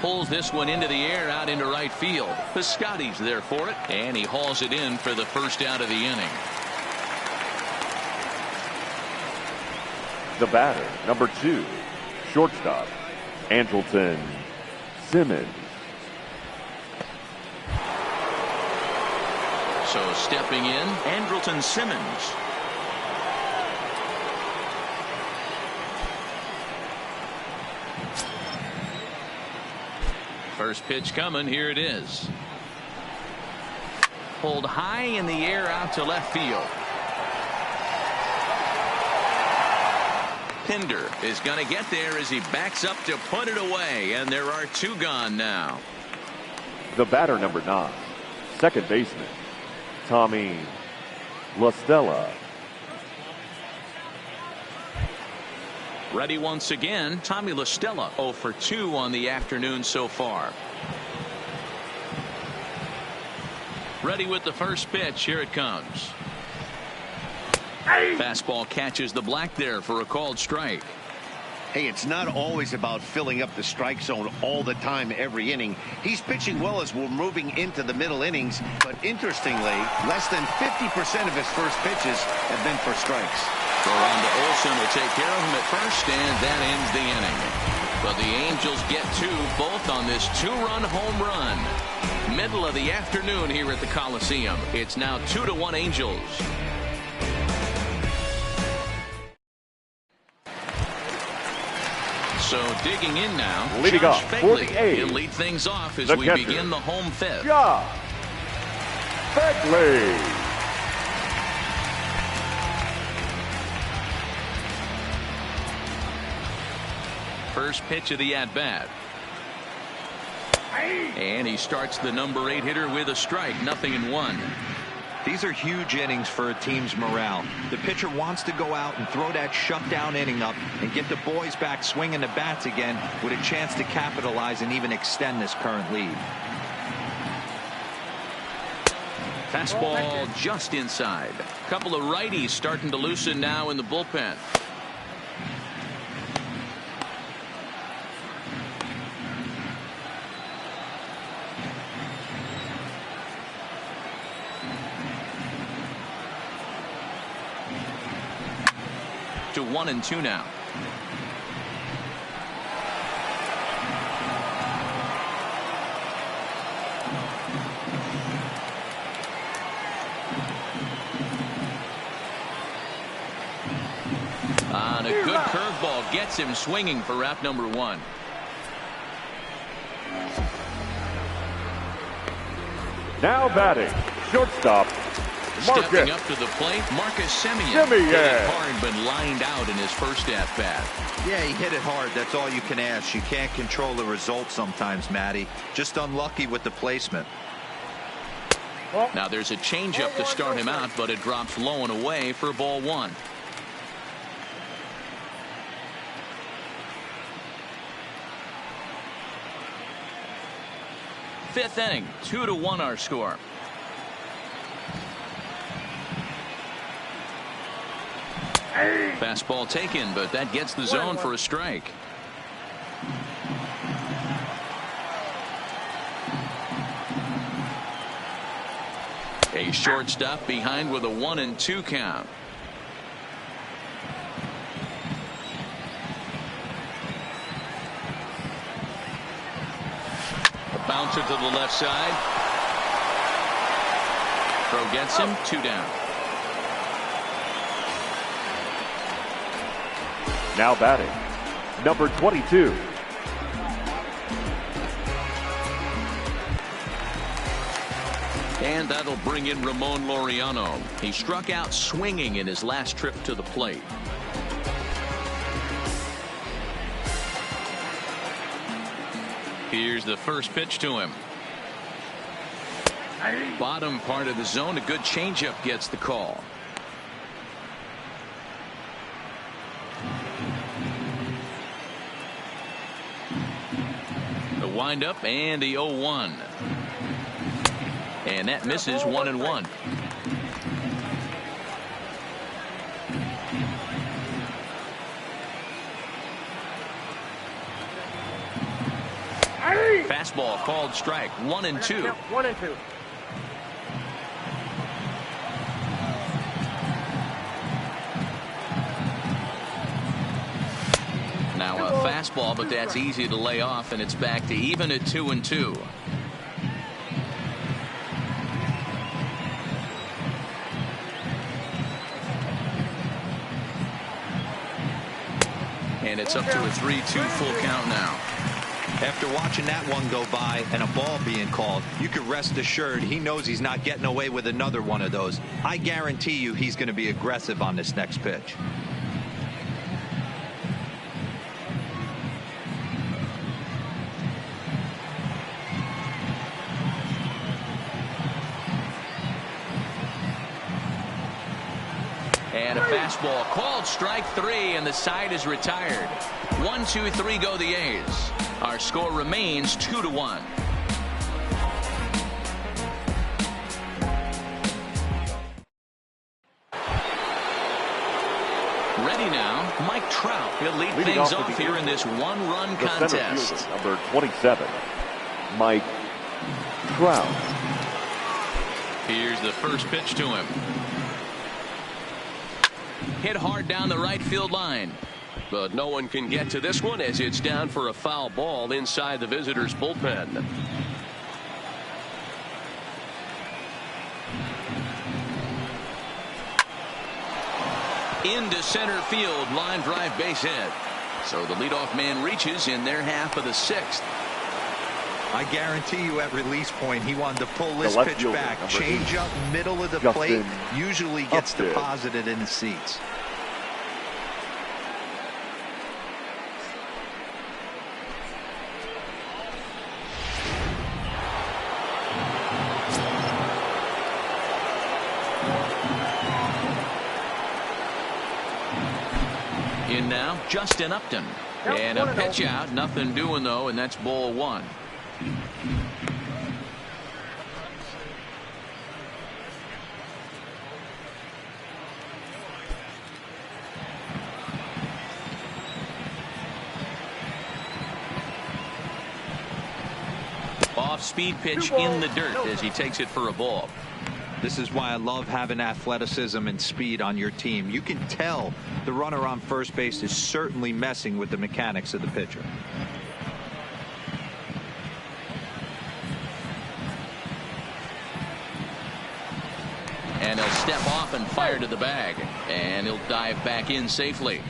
Pulls this one into the air out into right field. Piscotty's there for it, and he hauls it in for the first out of the inning. The batter, number 2, shortstop, Andrelton Simmons. So stepping in, Andrelton Simmons. First pitch coming. Here it is. Pulled high in the air out to left field. Pinder is going to get there as he backs up to put it away, and there are 2 gone now. The batter, number 9, second baseman, Tommy La Stella. Ready once again, Tommy La Stella, 0 for 2 on the afternoon so far. Ready with the first pitch. Here it comes. Fastball catches the black there for a called strike. Hey, it's not always about filling up the strike zone all the time every inning. He's pitching well as we're moving into the middle innings, but interestingly, less than 50% of his first pitches have been for strikes. Throw on to Olsen will take care of him at first, and that ends the inning. But the Angels get 2, both on this 2-run home run. Middle of the afternoon here at the Coliseum. It's now 2-1 Angels. So digging in now, leading Josh off Begley. 48. He'll lead things off as The we catcher, begin the home fifth. Josh Begley. First pitch of the at-bat. And he starts the number 8 hitter with a strike. 0-1. These are huge innings for a team's morale. The pitcher wants to go out and throw that shutdown inning up and get the boys back swinging the bats again with a chance to capitalize and even extend this current lead. Fastball just inside. A couple of righties starting to loosen now in the bullpen. To 1-2 now. And a good curveball gets him swinging for wrap number 1. Now batting, shortstop, Stepping Marcus up to the plate, Marcus Semien. Semien. Hit it hard, but lined out in his first at-bat. Yeah, he hit it hard. That's all you can ask. You can't control the result sometimes, Matty. Just unlucky with the placement. Now there's a changeup to start him out, but it drops low and away for ball 1. Fifth inning, 2-1 our score. Fastball taken, but that gets the zone for a strike. A shortstop behind with a 1-2 count. A bouncer to the left side. Throw gets him, 2 down. now batting, number 22. And that'll bring in Ramon Laureano. He struck out swinging in his last trip to the plate. Here's the first pitch to him. Bottom part of the zone. A good changeup gets the call. The windup and the 0-1. And that misses 1-1. Fastball called strike. 1-2. 1-2. Now a fastball, but that's easy to lay off, and it's back to even at 2-2. And it's up to a 3-2 full count now. After watching that one go by and a ball being called, you can rest assured he knows he's not getting away with another one of those. I guarantee you he's going to be aggressive on this next pitch. And a fastball called strike 3, and the side is retired. 1-2-3 go the A's. Our score remains 2-1. Ready now, Mike Trout. He'll lead things off here in this one-run contest. Center fielder, number 27, Mike Trout. Here's the first pitch to him. Hit hard down the right field line. But no one can get to this one as it's down for a foul ball inside the visitors' bullpen. Into center field, line drive, base hit. So the leadoff man reaches in their half of the 6th. I guarantee you at release point he wanted to pull this pitch back. Change up middle of the plate. Usually gets deposited in the seats. In now, Justin Upton. And a pitch out. Nothing doing, though, and that's ball 1. Off-speed pitch in the dirt as he takes it for a ball. This is why I love having athleticism and speed on your team. You can tell the runner on first base is certainly messing with the mechanics of the pitcher. And he'll step off and fire to the bag. And he'll dive back in safely.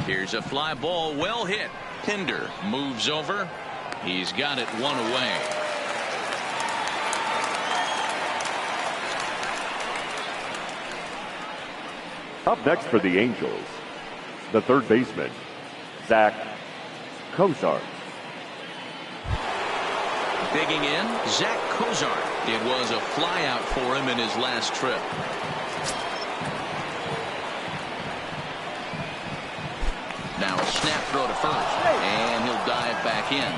Here's a fly ball, well hit. Pinder moves over. He's got it 1 away. Up next for the Angels, the third baseman, Zach Cozart. Digging in, Zach Cozart. It was a flyout for him in his last trip. Now a snap throw to first, and he'll dive back in.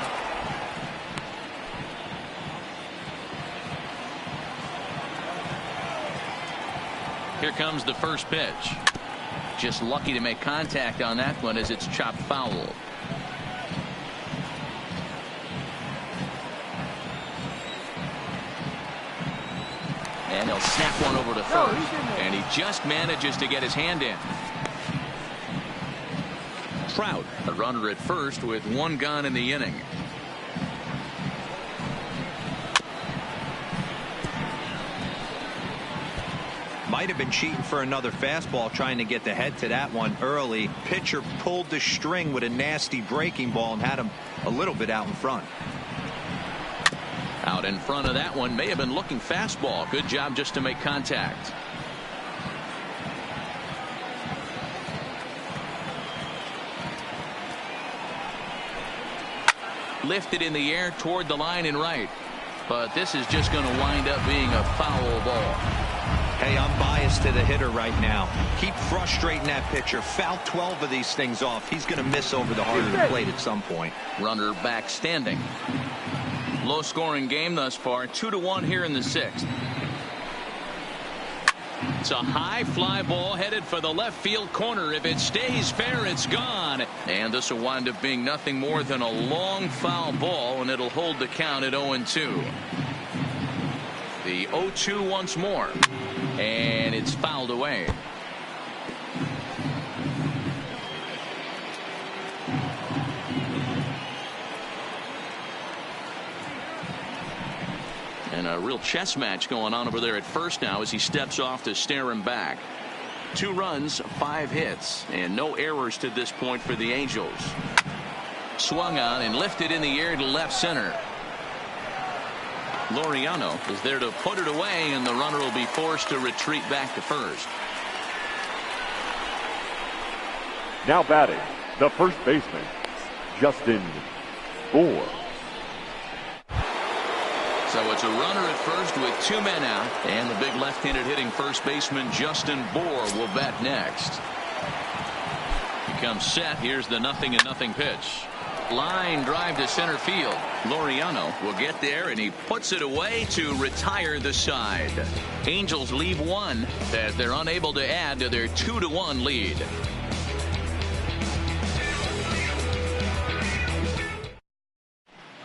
Here comes the first pitch. Just lucky to make contact on that one as it's chopped foul. And he'll snap one over to first, and he just manages to get his hand in. Trout, a runner at first with 1 gone in the inning. Might have been cheating for another fastball, trying to get the head to that one early. Pitcher pulled the string with a nasty breaking ball and had him a little bit out in front. Out in front of that one, may have been looking fastball. Good job just to make contact. Lifted in the air toward the line and right. But this is just going to wind up being a foul ball. Hey, I'm biased to the hitter right now. Keep frustrating that pitcher. Foul 12 of these things off. He's going to miss over the heart of the plate at some point. Runner back standing. Low scoring game thus far. 2-1 here in the 6th. It's a high fly ball headed for the left field corner. If it stays fair, it's gone. And this will wind up being nothing more than a long foul ball, and it'll hold the count at 0-2. The 0-2 once more. And it's fouled away. And a real chess match going on over there at first now as he steps off to stare him back. 2 runs, 5 hits, and no errors to this point for the Angels. Swung on and lifted in the air to left center. Laureano is there to put it away, and the runner will be forced to retreat back to first. Now batting, the first baseman, Justin Bour. So it's a runner at first with 2 men out, and the big left-handed hitting first baseman Justin Bour will bat next. He comes set. Here's the 0-0 pitch. Line drive to center field. Laureano will get there, and he puts it away to retire the side. Angels leave 1 as they're unable to add to their 2-1 lead.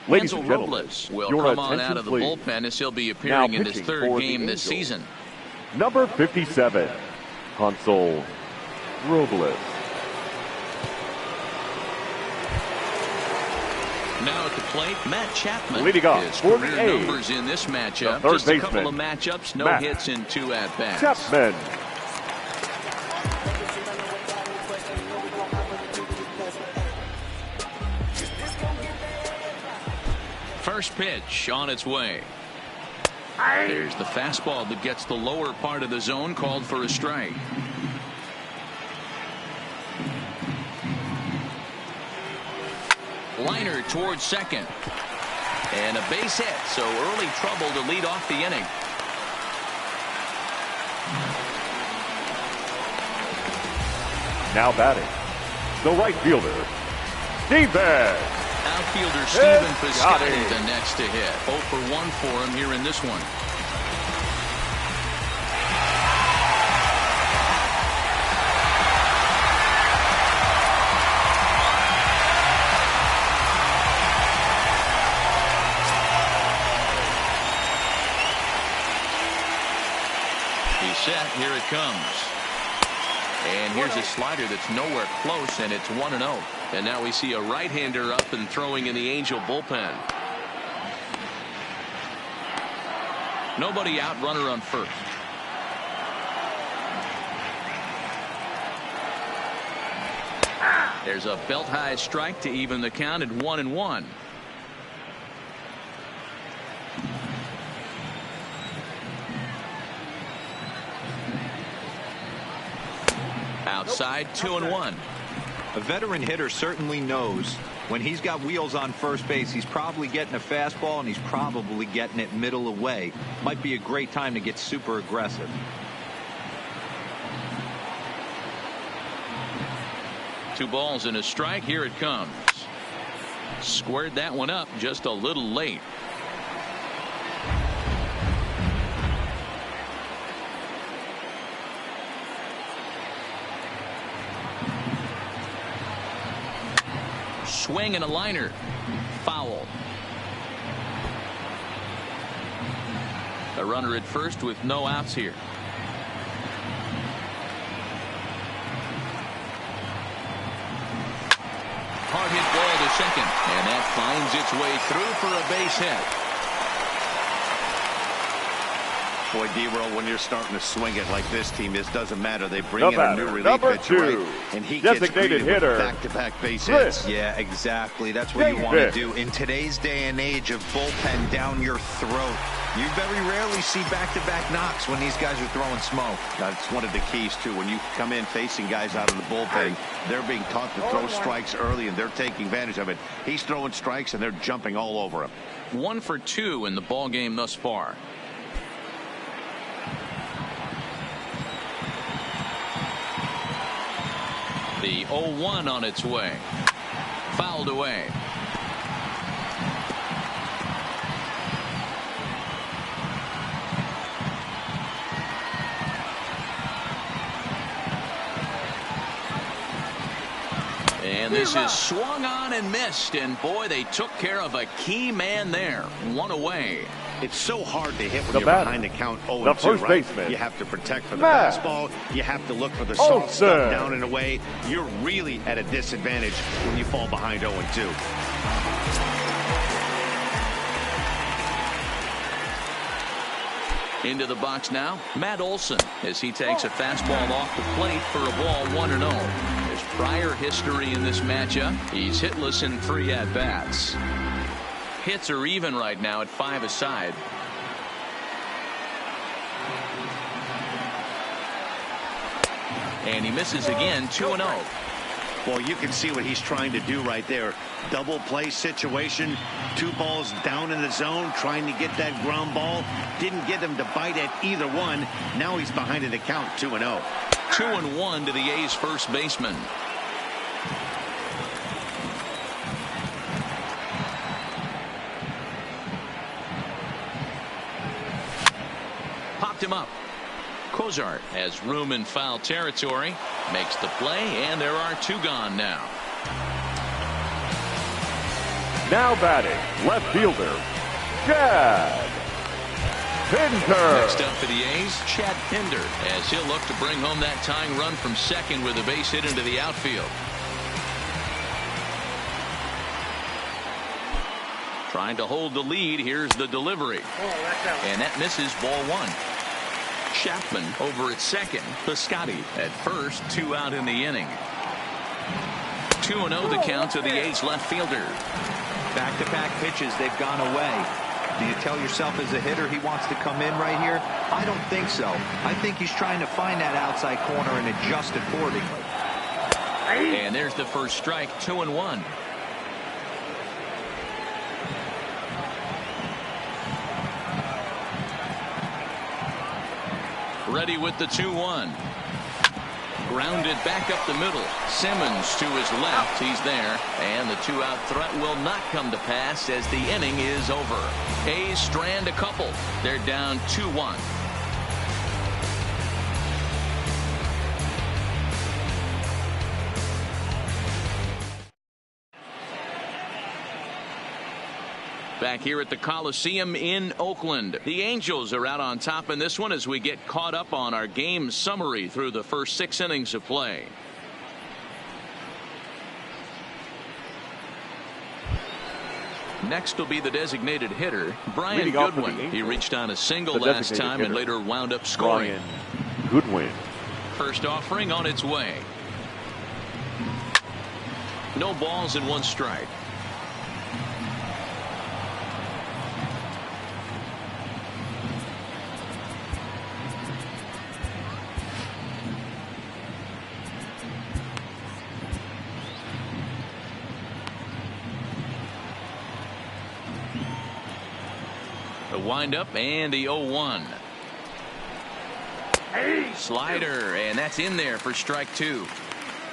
Ladies Hansel and gentlemen, Robles will your come on attention, out of the please. bullpen as he'll be appearing in his pitching 3rd for game the this Angels, season. Number 57, Hansel Robles. Now at the plate, Matt Chapman. Leading off His for the career A's, numbers in this matchup. the third Just a couple baseman, of matchups, no Matt hits in 2 at-bats. Chapman. First pitch on its way. There's the fastball that gets the lower part of the zone, called for a strike. Liner towards second. And a base hit, so early trouble to lead off the inning. Now batting, the right fielder, Steven. Outfielder Steven Piscotty, Piscotty the next to hit. 0 for 1 for him here in this one. He's set. Here it comes. And here's a slider that's nowhere close, and it's 1-0. And now we see a right-hander up and throwing in the Angel bullpen. Nobody out, runner on first. There's a belt-high strike to even the count at 1-1. Outside, 2-1. A veteran hitter certainly knows when he's got wheels on first base, he's probably getting a fastball, and he's probably getting it middle away. Might be a great time to get super aggressive. Two balls and a strike. Here it comes. Squared that one up just a little late. Swing and a liner. Foul. A runner at first with no outs here. Hard hit ball to second, and that finds its way through for a base hit. Boy, D-Roll, when you're starting to swing it like this team is, doesn't matter. They bring in a new relief pitcher, right? And he gets greeted with back-to-back base hits. Yeah, exactly. That's what you want to do. In today's day and age of bullpen down your throat, you very rarely see back-to-back knocks when these guys are throwing smoke. That's one of the keys, too. When you come in facing guys out of the bullpen, they're being taught to throw strikes early, and they're taking advantage of it. He's throwing strikes, and they're jumping all over him. 1 for 2 in the ball game thus far. The 0-1 on its way. Fouled away. And this is swung on and missed, and boy, they took care of a key man there. 1 away. It's so hard to hit when you're behind the count 0-2, right? Baseman. You have to protect for the fastball. You have to look for the soft stuff down and away. You're really at a disadvantage when you fall behind 0-2. Into the box now, Matt Olson, as he takes a fastball off the plate for a ball 1-0. There's prior history in this matchup. He's hitless in 3 at-bats. Hits are even right now at 5 aside. And he misses again, 2-0. Well, you can see what he's trying to do right there. Double play situation. 2 balls down in the zone, trying to get that ground ball. Didn't get him to bite at either one. Now he's behind in the count, 2-0. 2-1 to the A's first baseman. Popped him up. Cozart has room in foul territory, makes the play, and there are 2 gone now. Now batting, left fielder, Chad Pinder. Next up for the A's, Chad Pinder, as he'll look to bring home that tying run from second with a base hit into the outfield. Trying to hold the lead. Here's the delivery. And that misses, ball 1. Chapman over at second. Piscotty at first. 2 out in the inning. 2-0 the count to the A's left fielder. Back-to-back pitches, they've gone away. Do you tell yourself as a hitter he wants to come in right here? I don't think so. I think he's trying to find that outside corner and adjust accordingly. And there's the first strike, 2-1. Ready with the 2-1. Grounded back up the middle. Simmons to his left. He's there. And the 2-out threat will not come to pass as the inning is over. A's strand a couple. They're down 2-1. Back here at the Coliseum in Oakland. The Angels are out on top in this one as we get caught up on our game summary through the first 6 innings of play. Next will be the designated hitter, Brian Goodwin. He reached on a single last time and later wound up scoring. Brian Goodwin. First offering on its way. No balls and 1 strike. The windup and the 0-1. Slider, and that's in there for strike 2.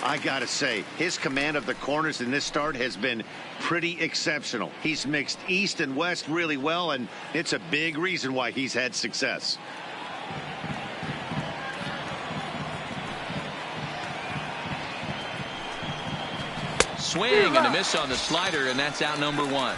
I gotta say, his command of the corners in this start has been pretty exceptional. He's mixed east and west really well, and it's a big reason why he's had success. Swing and a miss on the slider, and that's out number 1.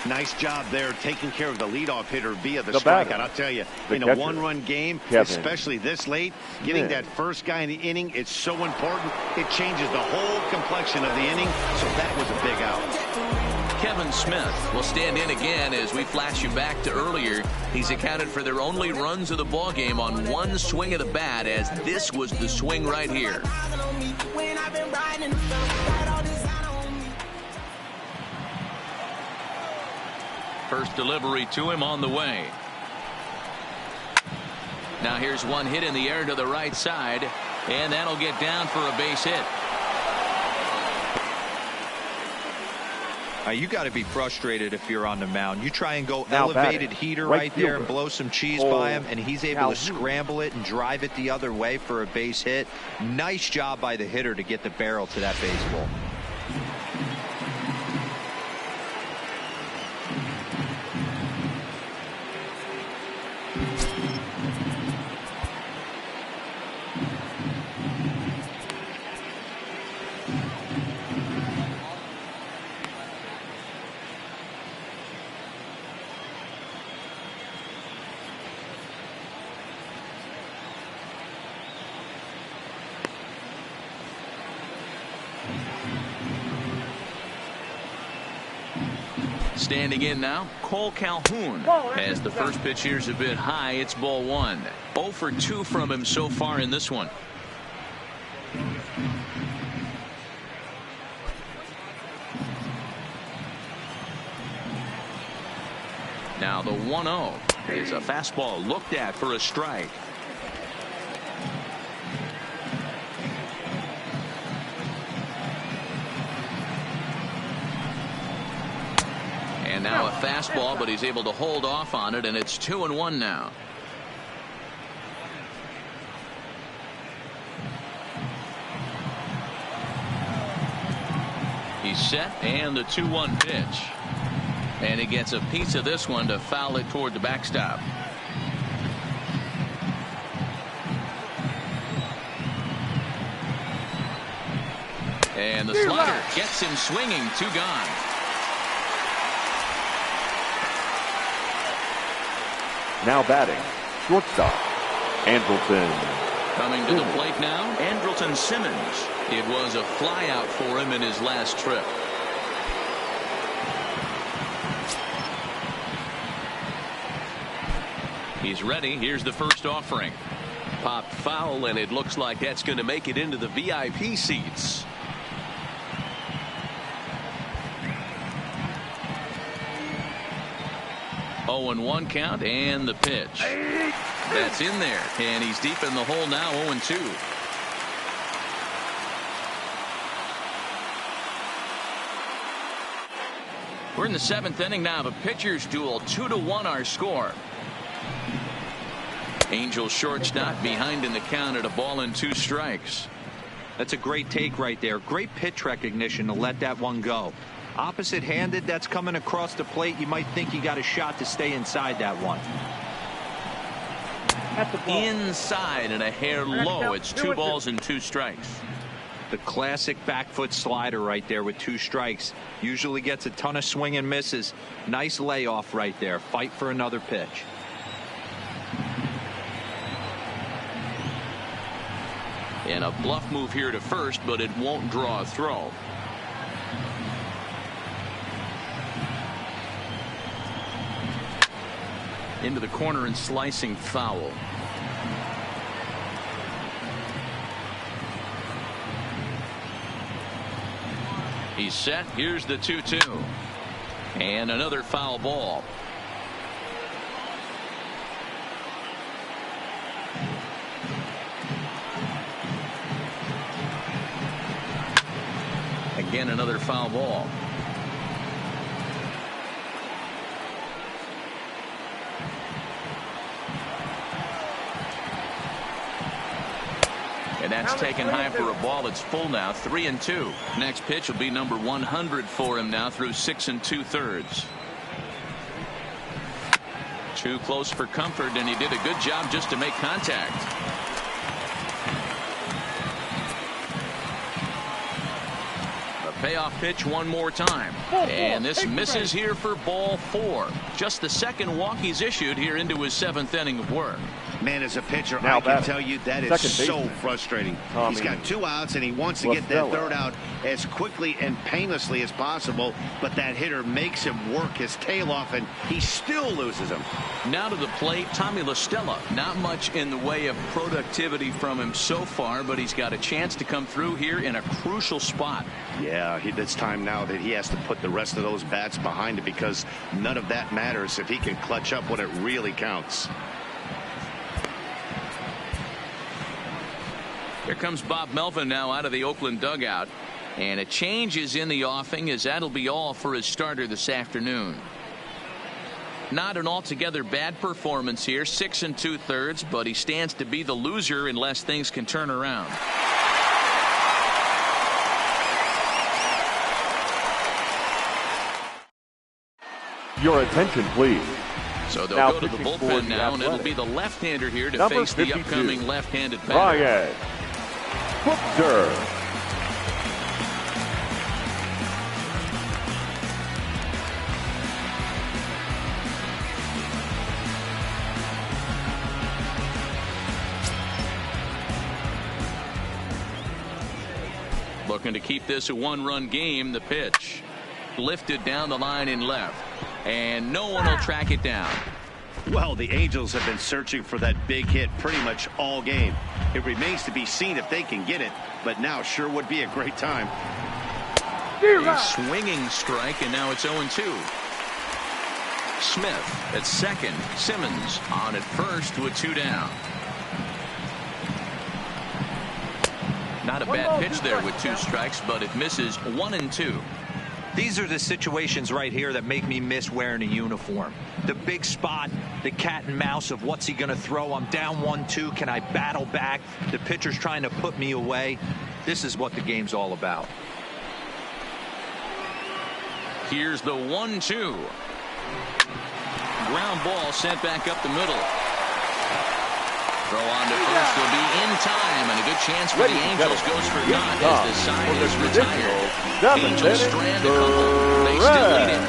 Nice job there taking care of the leadoff hitter via the strikeout. I'll tell you, in a 1-run game, especially this late, getting that first guy in the inning, it's so important. It changes the whole complexion of the inning, so that was a big out. Kevin Smith will stand in again as we flash you back to earlier. He's accounted for their only runs of the ball game on one swing of the bat, as this was the swing right here. First delivery to him on the way. Now here's one hit in the air to the right side, and that'll get down for a base hit. You got to be frustrated if you're on the mound. You try and go elevated heater right there and blow some cheese by him, and he's able to scramble it and drive it the other way for a base hit. Nice job by the hitter to get the barrel to that baseball. Standing in now, Cole Calhoun. As the first pitch here's a bit high, it's ball one. 0 for 2 from him so far in this one. Now the 1-0 is a fastball looked at for a strike. And now a fastball, but he's able to hold off on it, and it's 2-1 now. He's set, and the 2-1 pitch. And he gets a piece of this one to foul it toward the backstop. And the slider gets him swinging. 2 gone. Now batting, shortstop, Andrelton. Coming to the plate now, Andrelton Simmons. It was a flyout for him in his last trip. He's ready. Here's the first offering. Popped foul, and it looks like that's going to make it into the VIP seats. Oh, and 1 count, and the pitch. That's in there, and he's deep in the hole now. 0-2. We're in the 7th inning now of a pitcher's duel. 2-1 our score. Angels shortstop behind in the count at a ball and 2 strikes. That's a great take right there. Great pitch recognition to let that one go. Opposite handed, that's coming across the plate. You might think you got a shot to stay inside that one. Inside and a hair low. It's 2 balls and 2 strikes. The classic back foot slider right there with 2 strikes. Usually gets a ton of swing and misses. Nice layoff right there. Fight for another pitch. And a bluff move here to first, but it won't draw a throw. Into the corner and slicing foul. He's set. Here's the 2-2. And another foul ball. Again, another foul ball. And that's taken high for a ball. It's full now. 3-2. Next pitch will be number 100 for him now through 6 2/3. Too close for comfort, and he did a good job just to make contact. Payoff pitch one more time, and this misses here for ball 4. Just the second walk he's issued here into his 7th inning of work. Man, as a pitcher, Now I can tell you that is so frustrating. He's got 2 outs, and he wants to get that 3rd out as quickly and painlessly as possible, but that hitter makes him work his tail off, and he still loses him. Now to the plate, Tommy La Stella. Not much in the way of productivity from him so far, but he's got a chance to come through here in a crucial spot. Yeah, it's time now that he has to put the rest of those bats behind it, because none of that matters if he can clutch up when it really counts. Here comes Bob Melvin now out of the Oakland dugout, and a change is in the offing, as that'll be all for his starter this afternoon. Not an altogether bad performance here, 6 2/3, but he stands to be the loser unless things can turn around. Your attention, please. So they'll Now go to the bullpen now, and it'll be the left-hander here to Number face the 52, upcoming left-handed batter. Ryan Booker. Looking to keep this a 1-run game. The pitch lifted down the line in left, and no one will track it down. Well, the Angels have been searching for that big hit pretty much all game. It remains to be seen if they can get it, but now sure would be a great time. A swinging strike, and now it's 0-2. Smith at second. Simmons on at first with 2 down. Not a bad pitch there with 2 strikes, but it misses 1-2. These are the situations right here that make me miss wearing a uniform. The big spot, the cat and mouse of what's he going to throw. I'm down 1-2. Can I battle back? The pitcher's trying to put me away. This is what the game's all about. Here's the 1-2. Ground ball sent back up the middle. Throw on to first will be in time, and a good chance for the Angels goes for naught as the side is retired. Angels strand a couple. They still lead it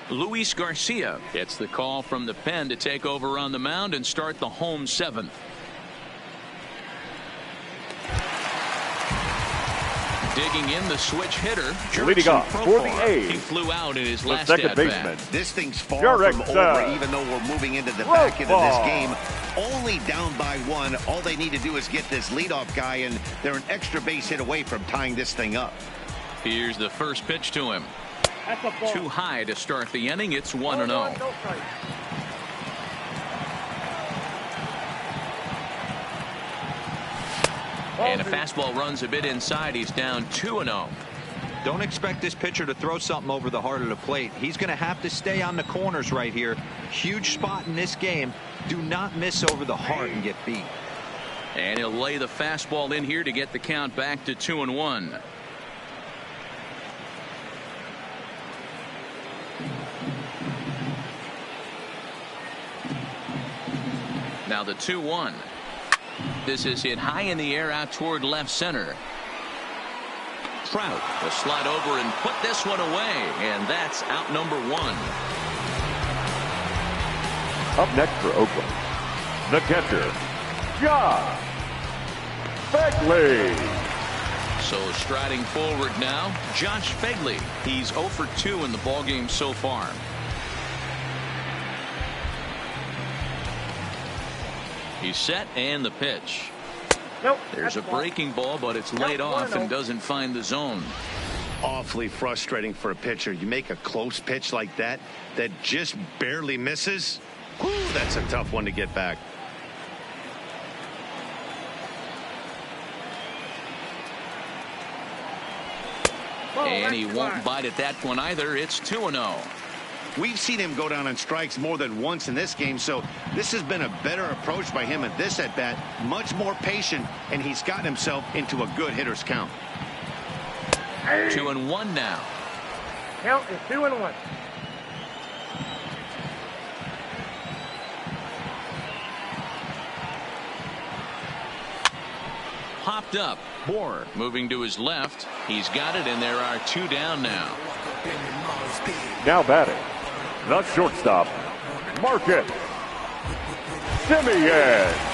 2-1. Luis Garcia gets the call from the pen to take over on the mound and start the home 7th. Digging in the switch hitter. Leading off for the A's. He flew out in his last second at-bat. baseman. This thing's far from over, even though we're moving into the back end of this game. Only down by 1. All they need to do is get this leadoff guy, and they're an extra base hit away from tying this thing up. Here's the first pitch to him. Too high to start the inning. It's 1-0. And a fastball runs a bit inside. He's down 2-0. Don't expect this pitcher to throw something over the heart of the plate. He's going to have to stay on the corners right here. Huge spot in this game. Do not miss over the heart and get beat. And he'll lay the fastball in here to get the count back to 2-1. Now the 2-1. This is hit high in the air out toward left center. Trout will slide over and put this one away, and that's out number 1. Up next for Oakland, the catcher, Josh Begley. So striding forward now, Josh Begley. He's 0 for 2 in the ballgame so far. He's set, and the pitch. Nope. There's a breaking ball, but it's laid off and doesn't find the zone. Awfully frustrating for a pitcher. You make a close pitch like that just barely misses. Whew, that's a tough one to get back. And he won't bite at that one either. It's 2-0. We've seen him go down on strikes more than once in this game, so this has been a better approach by him at this at-bat. Much more patient, and he's gotten himself into a good hitter's count. 2-1 now. Count is 2-1. Popped up. Bohr moving to his left. He's got it, and there are 2 down now. Now batting, the shortstop, Marcus Semien.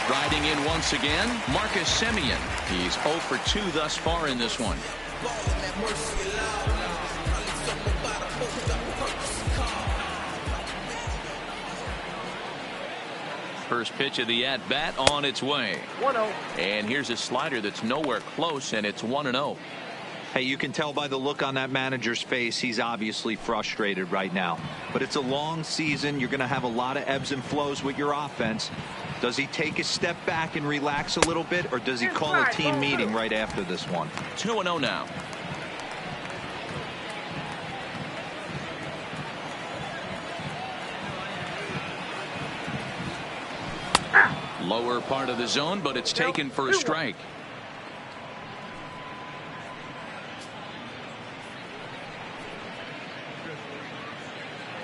Riding in once again, Marcus Semien. He's 0 for 2 thus far in this one. First pitch of the at-bat on its way. 1-0. And here's a slider that's nowhere close, and it's 1-0. Hey, you can tell by the look on that manager's face, he's obviously frustrated right now. But it's a long season. You're going to have a lot of ebbs and flows with your offense. Does he take a step back and relax a little bit, or does he call a team meeting right after this one? 2-0 now. Lower part of the zone, but it's taken for a strike.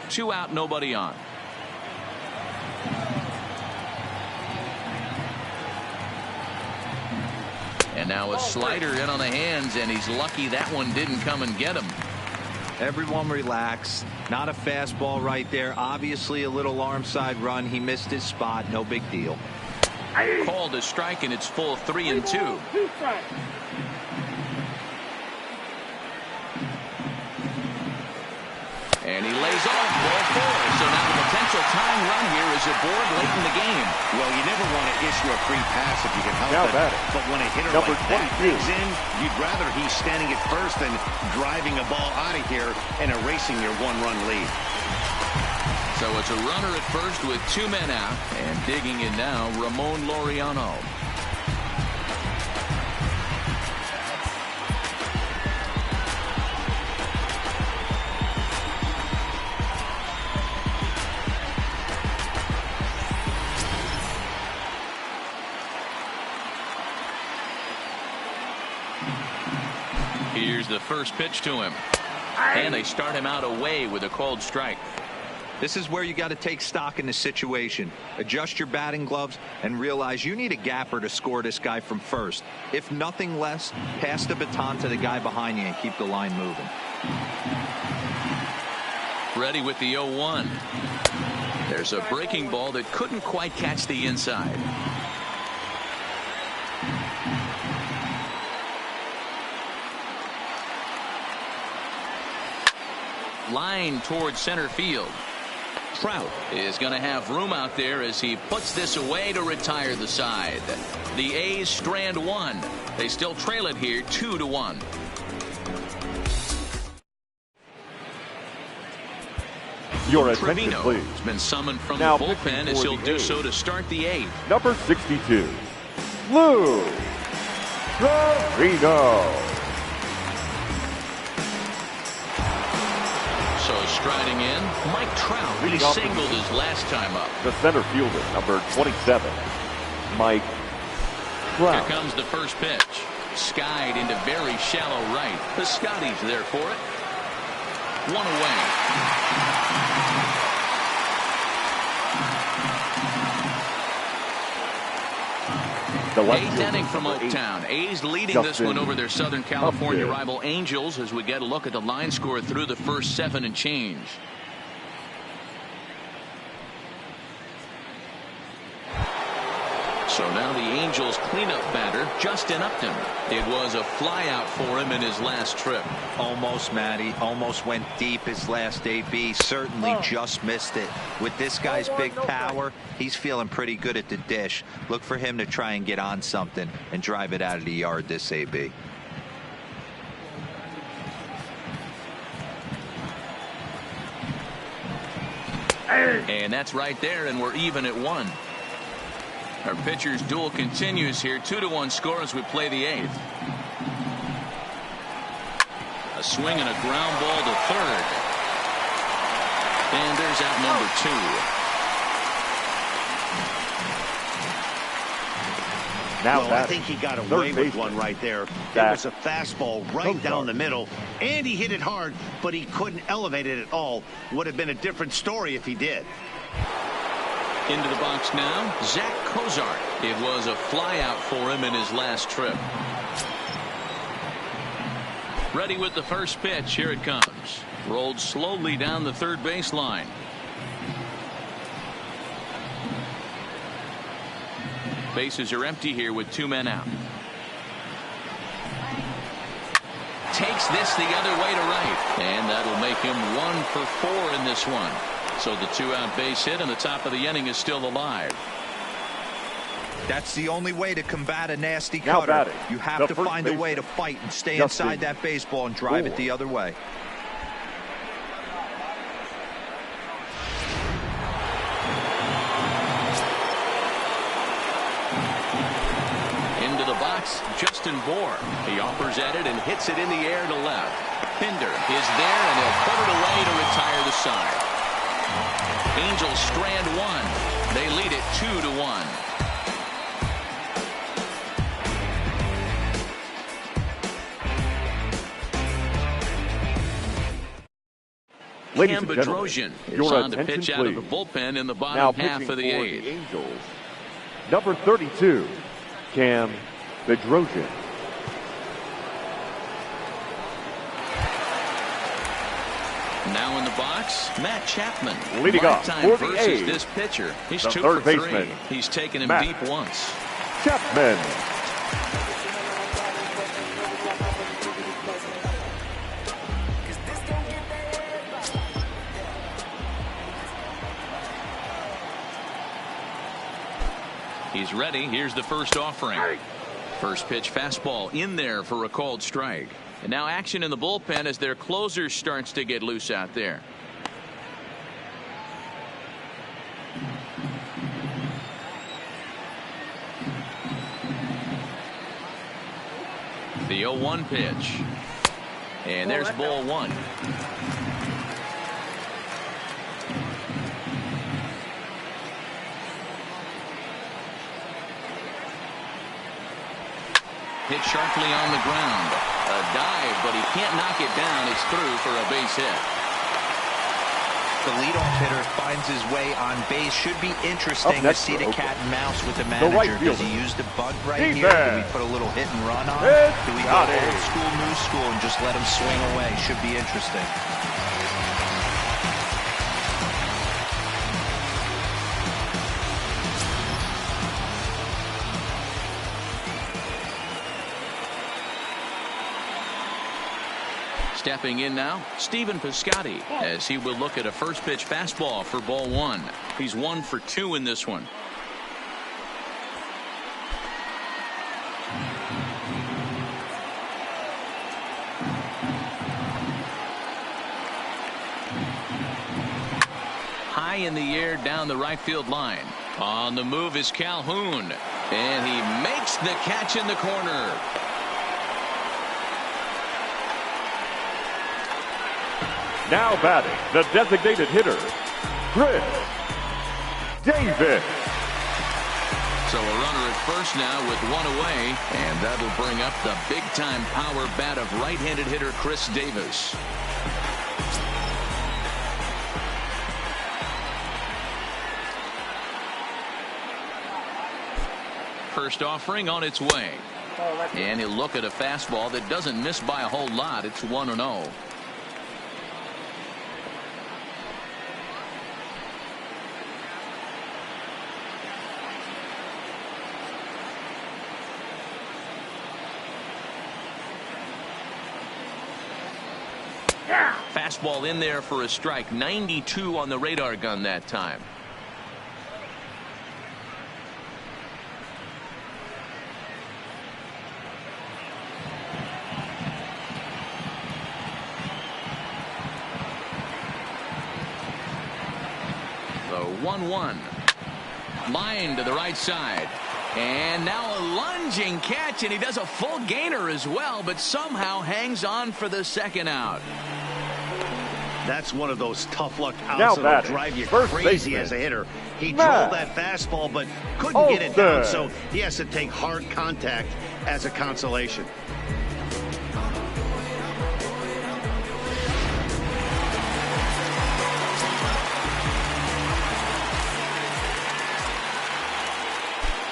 Two out, nobody on. And now a slider in on the hands, and he's lucky that one didn't come and get him. Everyone relax. Not a fastball right there. Obviously a little arm side run. He missed his spot. No big deal. Called a strike, and it's full 3-2. 2 strikes. And he lays off ball 4. So now the potential tying run here is aboard late in the game. Well, you never want to issue a free pass if you can help Now it. batting, But when a hitter number like that 22. digs in, you'd rather he's standing at first than driving a ball out of here and erasing your one-run lead. So it's a runner at first with 2 men out, and digging in now, Ramon Laureano. Here's the first pitch to him. And they start him out away with a called strike. This is where you got to take stock in the situation. Adjust your batting gloves and realize you need a gapper to score this guy from first. If nothing less, pass the baton to the guy behind you and keep the line moving. Ready with the 0-1. There's a breaking ball that couldn't quite catch the inside. Line towards center field. Trout is going to have room out there as he puts this away to retire the side. The A's strand 1. They still trail it here 2-1. Your attention, Trevino please. has been summoned from Now the bullpen as he'll do so to start the 8th. Number 62, Lou Trevino. So striding in, Mike Trout. He Leading off the singled game. his last time up. The center fielder, number 27, Mike Here Trout. comes the first pitch. Skied into very shallow right. The Scotties there for it. 1 away. The left 8th fielder, inning from number 8, Oaktown. A's leading this one Justin over their Southern California Upton. rival Angels as we get a look at the line score through the first 7 and change. So now the Angels cleanup batter, Justin Upton. It was a flyout for him in his last trip. Almost, Matty. Almost went deep his last AB. Certainly just missed it. With this guy's big power, he's feeling pretty good at the dish. Look for him to try and get on something and drive it out of the yard this AB. And that's right there, and we're even at 1. Our pitcher's duel continues here. 2-1 score as we play the 8th. A swing and a ground ball to third. And there's out number 2. Now Well, I think he got away with one right there. It was a fastball right down the middle, and he hit it hard, but he couldn't elevate it at all. Would have been a different story if he did. Into the box now, Zach Cozart. It was a flyout for him in his last trip. Ready with the first pitch. Here it comes. Rolled slowly down the third baseline. Bases are empty here with 2 men out. Takes this the other way to right, and that'll make him 1 for 4 in this one. So the 2-out base hit and the top of the inning is still alive. That's the only way to combat a nasty cutter. You have to find a way to fight and stay inside that baseball and drive it the other way. Into the box, Justin Bohr. He offers at it and hits it in the air to left. Pinder is there, and he'll put it away to retire the side. Angels strand 1. They lead it 2-1. Ladies Cam and Bedrosian gentlemen, is your on to attention, pitch out of the please. bullpen in the Now bottom half pitching of the for 8th. the Angels, number 32, Cam Bedrosian. Now in the box, Matt Chapman. Leading off Lifetime for the versus A's, this pitcher. He's the 2 third for 3. baseman, He's taken him Matt deep once. Chapman. He's ready. Here's the first offering. First pitch fastball in there for a called strike. And now action in the bullpen as their closer starts to get loose out there. The 0-1 pitch. And there's ball 1. Hit sharply on the ground. A dive, but he can't knock it down. It's through for a base hit. The leadoff hitter finds his way on base. Should be interesting to see the cat and mouse with the manager. right Does he fielder, use the bunt right defense. here? Do we put a little hit and run on? Do we go old school, new school, and just let him swing away? Should be interesting. Stepping in now, Stephen Piscotty, as he will look at a first pitch fastball for ball 1. He's 1 for 2 in this one. High in the air down the right field line. On the move is Calhoun, and he makes the catch in the corner. Now batting, the designated hitter, Chris Davis. So a runner at first now with 1 away, and that'll bring up the big-time power bat of right-handed hitter Chris Davis. First offering on its way. And he'll look at a fastball that doesn't miss by a whole lot. It's 1-0. Fastball in there for a strike. 92 on the radar gun that time. The 1-1. Line to the right side. And now a lunging catch, and he does a full gainer as well, but somehow hangs on for the second out. That's one of those tough luck outs Now that'll drive you crazy as a hitter. He drilled that fastball, but couldn't get it down, so he has to take hard contact as a consolation.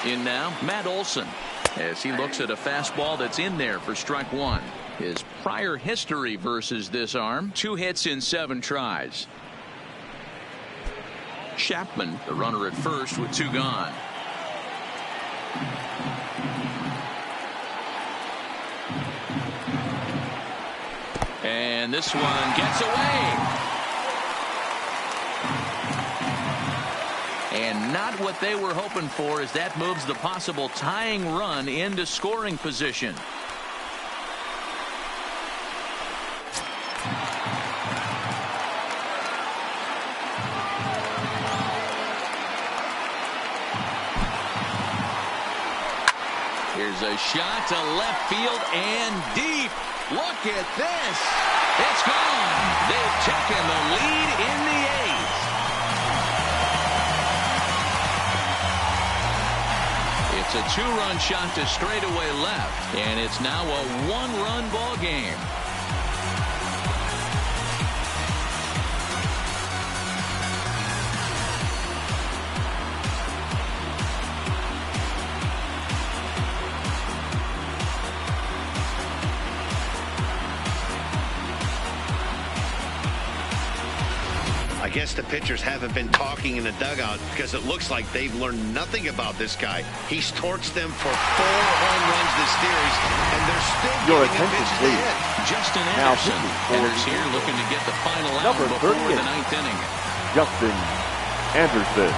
In now, Matt Olson, as he looks at a fastball that's in there for strike 1. His prior history versus this arm: 2 hits in 7 tries. Chapman, the runner at first with 2 gone. And this one gets away. And not what they were hoping for, as that moves the possible tying run into scoring position. Here's a shot to left field and deep. Look at this. It's gone. They've taken the lead in the 8th. It's a 2-run shot to straightaway left, and it's now a 1-run ball game. I guess the pitchers haven't been talking in the dugout because it looks like they've learned nothing about this guy. He's torched them for 4 home runs this series, and they're still giving him pitches to hit. Justin Anderson enters here looking to get the final out before the 9th inning. Justin Anderson.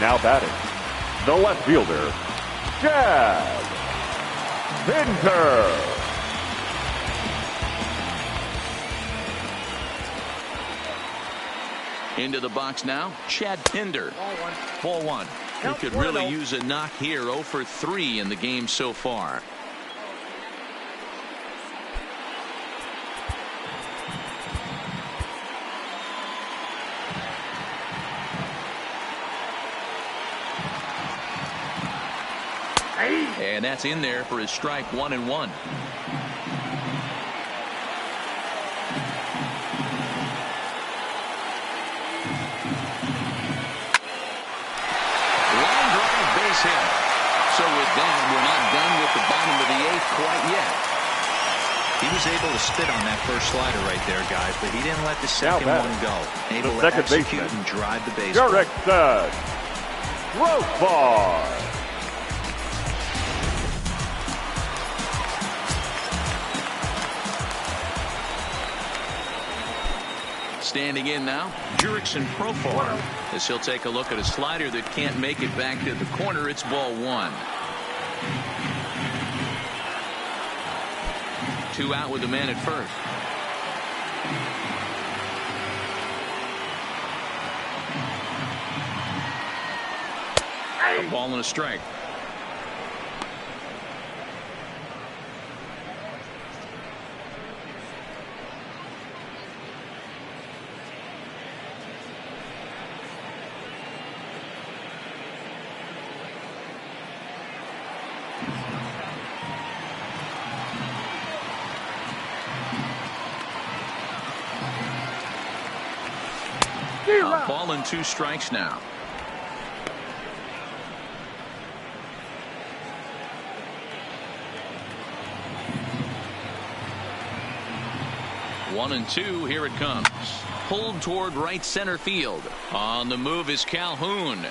Now batting, the left fielder, Chad Pinter. Into the box now, Chad Pinder. Ball 1. He could really use a knock here. 0 for 3 in the game so far. And that's in there for his strike 1 and 1. Line drive, base hit. So with that, we're not done with the bottom of the 8th quite yet. He was able to spit on that first slider right there, guys, but he didn't let the second one go. Able to execute and drive the base. Derek Suggs. Grossbar. Standing in now, Jurickson Profar, as he'll take a look at a slider that can't make it back to the corner. It's ball 1. 2 out with the man at first. A ball and a strike. A ball and 2 strikes now. One and 2, here it comes. Pulled toward right center field. On the move is Calhoun.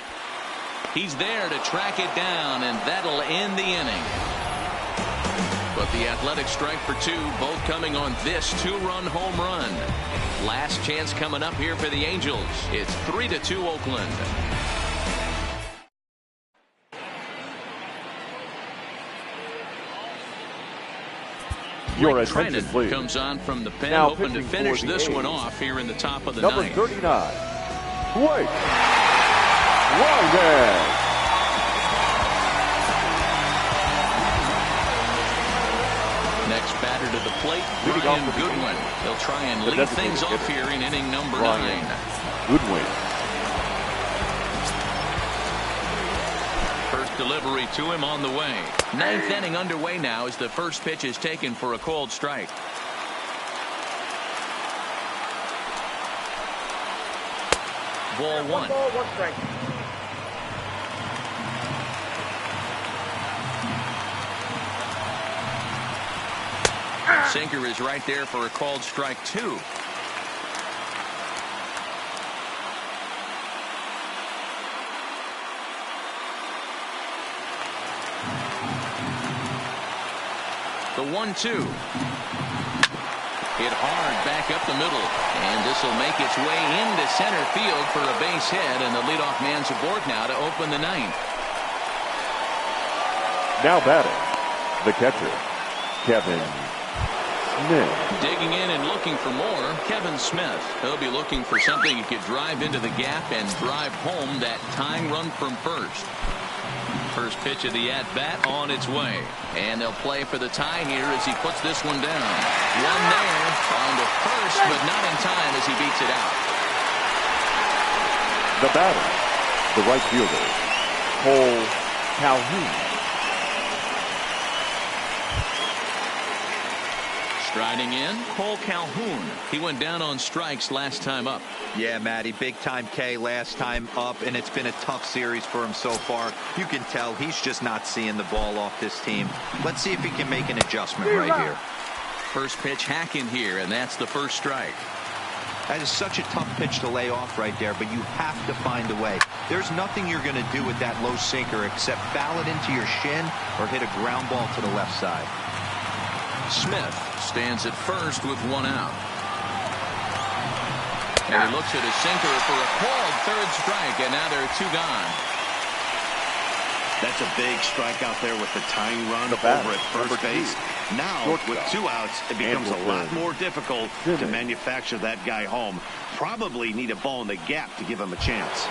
He's there to track it down, and that'll end the inning. But the athletic strike for 2, both coming on this 2-run home run. Last chance coming up here for the Angels. It's 3-2 Oakland. Your attention, please. Comes on from the pen, Now hoping to finish this one off here in the top of the Number 9th. 39, Blake Ryan. Next batter to the plate, Brian Goodwin. They'll try and lead things off here in inning number 9. Goodwin. First delivery to him on the way. 9th inning underway now as the first pitch is taken for a called strike. ball one. Ball, one strike. Sinker is right there for a called strike 2. The 1-2. Hit hard back up the middle, and this will make its way into center field for a base hit, and the leadoff man's aboard now to open the ninth. Now batting, the catcher, Kevin Smith. Digging in and looking for more, Kevin Smith. He'll be looking for something he could drive into the gap and drive home that tying run from first. First pitch of the at-bat on its way. And they'll play for the tie here as he puts this one down. One there, on to first, but not in time as he beats it out. The batter, the right fielder, Cole Calhoun. Striding in, Cole Calhoun. He went down on strikes last time up. Yeah, Matty, big time K last time up, and it's been a tough series for him so far. You can tell he's just not seeing the ball off this team. Let's see if he can make an adjustment right here. First pitch hacking here, and that's the first strike. That is such a tough pitch to lay off right there, but you have to find a way. There's nothing you're going to do with that low sinker except foul it into your shin or hit a ground ball to the left side. Smith stands at first with one out. And he looks at his sinker for a called third strike, and now there are 2 gone. That's a big strikeout there with the tying run over at first base. Now, with 2 outs, it becomes a lot more difficult to manufacture that guy home. Probably need a ball in the gap to give him a chance.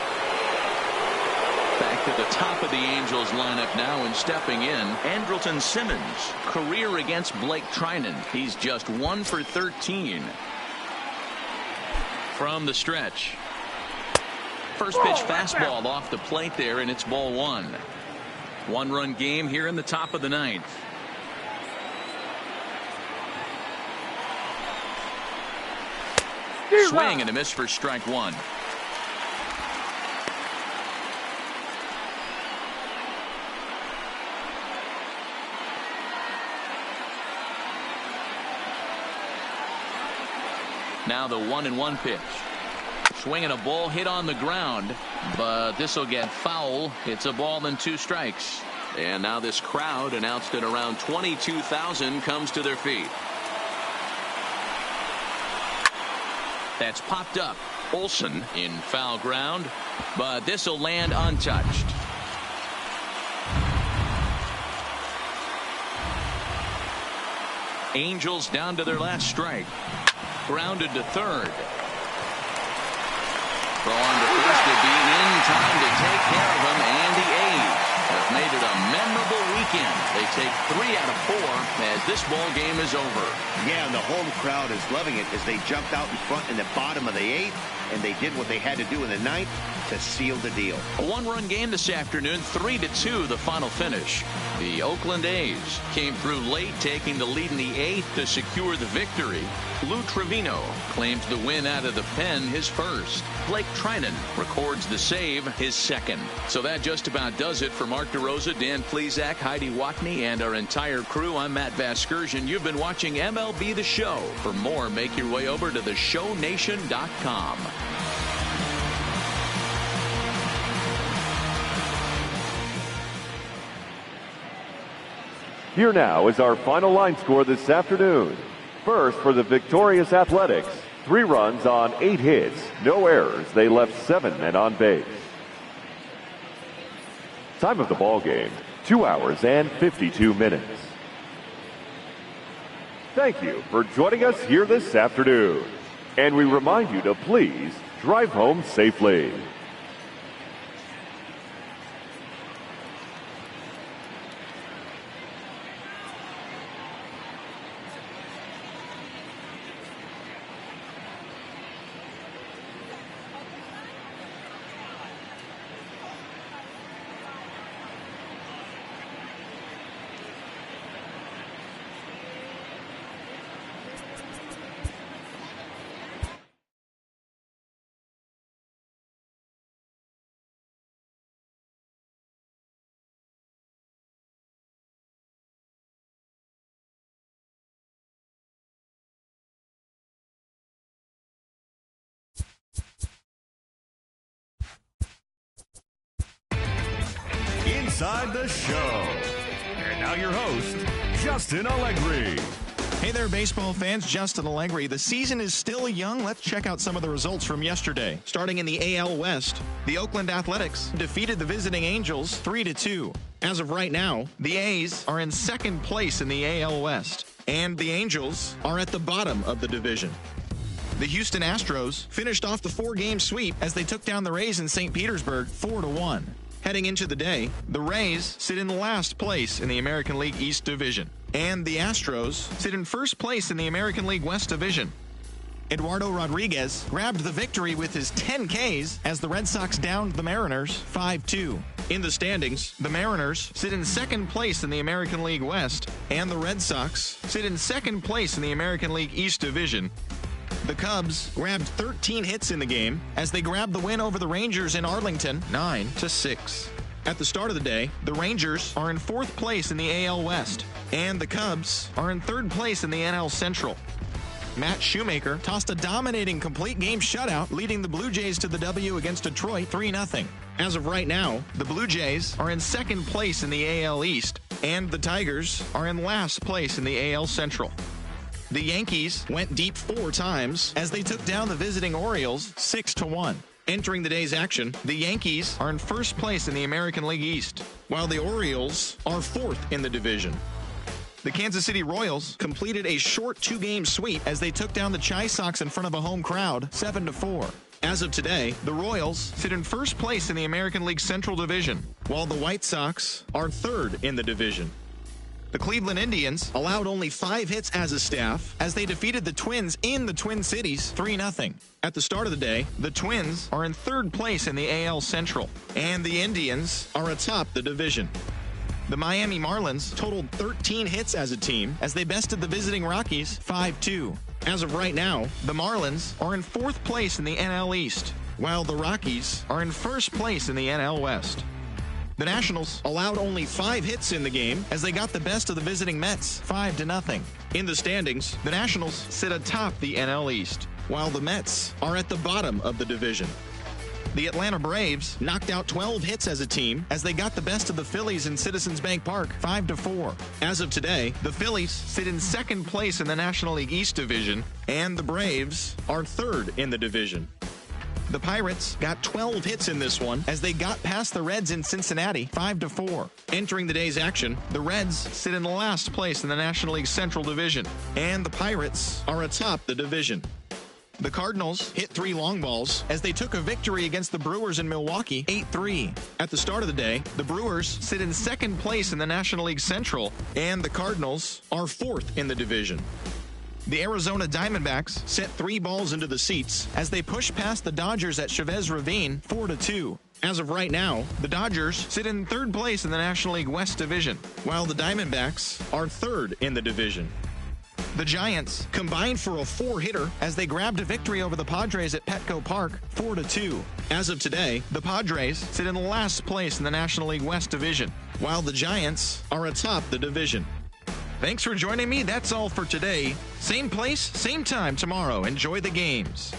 Back to the top of the Angels lineup now, and stepping in, Andrelton Simmons. Career against Blake Trinan. He's just 1 for 13. From the stretch. First pitch fastball off the plate there, and it's ball 1. 1-run game here in the top of the 9th. Swing and a miss for strike 1. Now the 1-1 pitch. Swinging a ball hit on the ground, but this will get foul. It's a ball and 2 strikes. And now this crowd, announced at around 22,000, comes to their feet. That's popped up. Olsen in foul ground, but this will land untouched. Angels down to their last strike. Grounded to third. Throw on to first to be in time to take care of him, and the A's have made it a memorable weekend. They take 3 out of 4 as this ball game is over. Yeah, and the home crowd is loving it as they jumped out in front in the bottom of the 8th, and they did what they had to do in the 9th to seal the deal. A 1-run game this afternoon, 3-2 the final finish. The Oakland A's came through late, taking the lead in the 8th to secure the victory. Lou Trevino claims the win out of the pen, his first. Blake Trinan records the save, his second. So that just about does it for Mark DeRosa, Dan Plesac, Heidi Watney, and our entire crew. I'm Matt Vasgersian. You've been watching MLB The Show. For more, make your way over to theshownation.com. Here now is our final line score this afternoon. First, for the victorious Athletics, 3 runs on 8 hits, no errors. They left 7 men on base. Time of the ball game, 2 hours and 52 minutes. Thank you for joining us here this afternoon. And we remind you to please drive home safely. inside the show. And now your host, Justin Allegri. Hey there, baseball fans. Justin Allegri. The season is still young. Let's check out some of the results from yesterday. Starting in the AL West, the Oakland Athletics defeated the visiting Angels 3-2. As of right now, the A's are in second place in the AL West, and the Angels are at the bottom of the division. The Houston Astros finished off the 4-game sweep as they took down the Rays in St. Petersburg 4-1. Heading into the day, the Rays sit in last place in the American League East Division, and the Astros sit in first place in the American League West Division. Eduardo Rodriguez grabbed the victory with his 10 Ks as the Red Sox downed the Mariners 5-2. In the standings, the Mariners sit in second place in the American League West, and the Red Sox sit in second place in the American League East Division. The Cubs grabbed 13 hits in the game as they grabbed the win over the Rangers in Arlington 9-6. At the start of the day, the Rangers are in fourth place in the AL West, and the Cubs are in third place in the NL Central. Matt Shoemaker tossed a dominating complete game shutout, leading the Blue Jays to the W against Detroit 3-0. As of right now, the Blue Jays are in second place in the AL East, and the Tigers are in last place in the AL Central. The Yankees went deep 4 times as they took down the visiting Orioles 6-1. Entering the day's action, the Yankees are in first place in the American League East, while the Orioles are fourth in the division. The Kansas City Royals completed a short 2-game sweep as they took down the Chi Sox in front of a home crowd 7-4. As of today, the Royals sit in first place in the American League Central Division, while the White Sox are third in the division. The Cleveland Indians allowed only 5 hits as a staff as they defeated the Twins in the Twin Cities 3-0. At the start of the day, the Twins are in third place in the AL Central, and the Indians are atop the division. The Miami Marlins totaled 13 hits as a team as they bested the visiting Rockies 5-2. As of right now, the Marlins are in fourth place in the NL East, while the Rockies are in first place in the NL West. The Nationals allowed only 5 hits in the game as they got the best of the visiting Mets 5-0. In the standings, the Nationals sit atop the NL East, while the Mets are at the bottom of the division. The Atlanta Braves knocked out 12 hits as a team as they got the best of the Phillies in Citizens Bank Park 5-4. As of today, the Phillies sit in second place in the National League East Division, and the Braves are third in the division. The Pirates got 12 hits in this one as they got past the Reds in Cincinnati 5-4. Entering the day's action, the Reds sit in last place in the National League Central Division, and the Pirates are atop the division. The Cardinals hit 3 long balls as they took a victory against the Brewers in Milwaukee 8-3. At the start of the day, the Brewers sit in second place in the National League Central, and the Cardinals are fourth in the division. The Arizona Diamondbacks set 3 balls into the seats as they pushed past the Dodgers at Chavez Ravine 4-2. As of right now, the Dodgers sit in third place in the National League West Division, while the Diamondbacks are third in the division. The Giants combined for a 4-hitter as they grabbed a victory over the Padres at Petco Park 4-2. As of today, the Padres sit in last place in the National League West Division, while the Giants are atop the division. Thanks for joining me. That's all for today. Same place, same time tomorrow. Enjoy the games.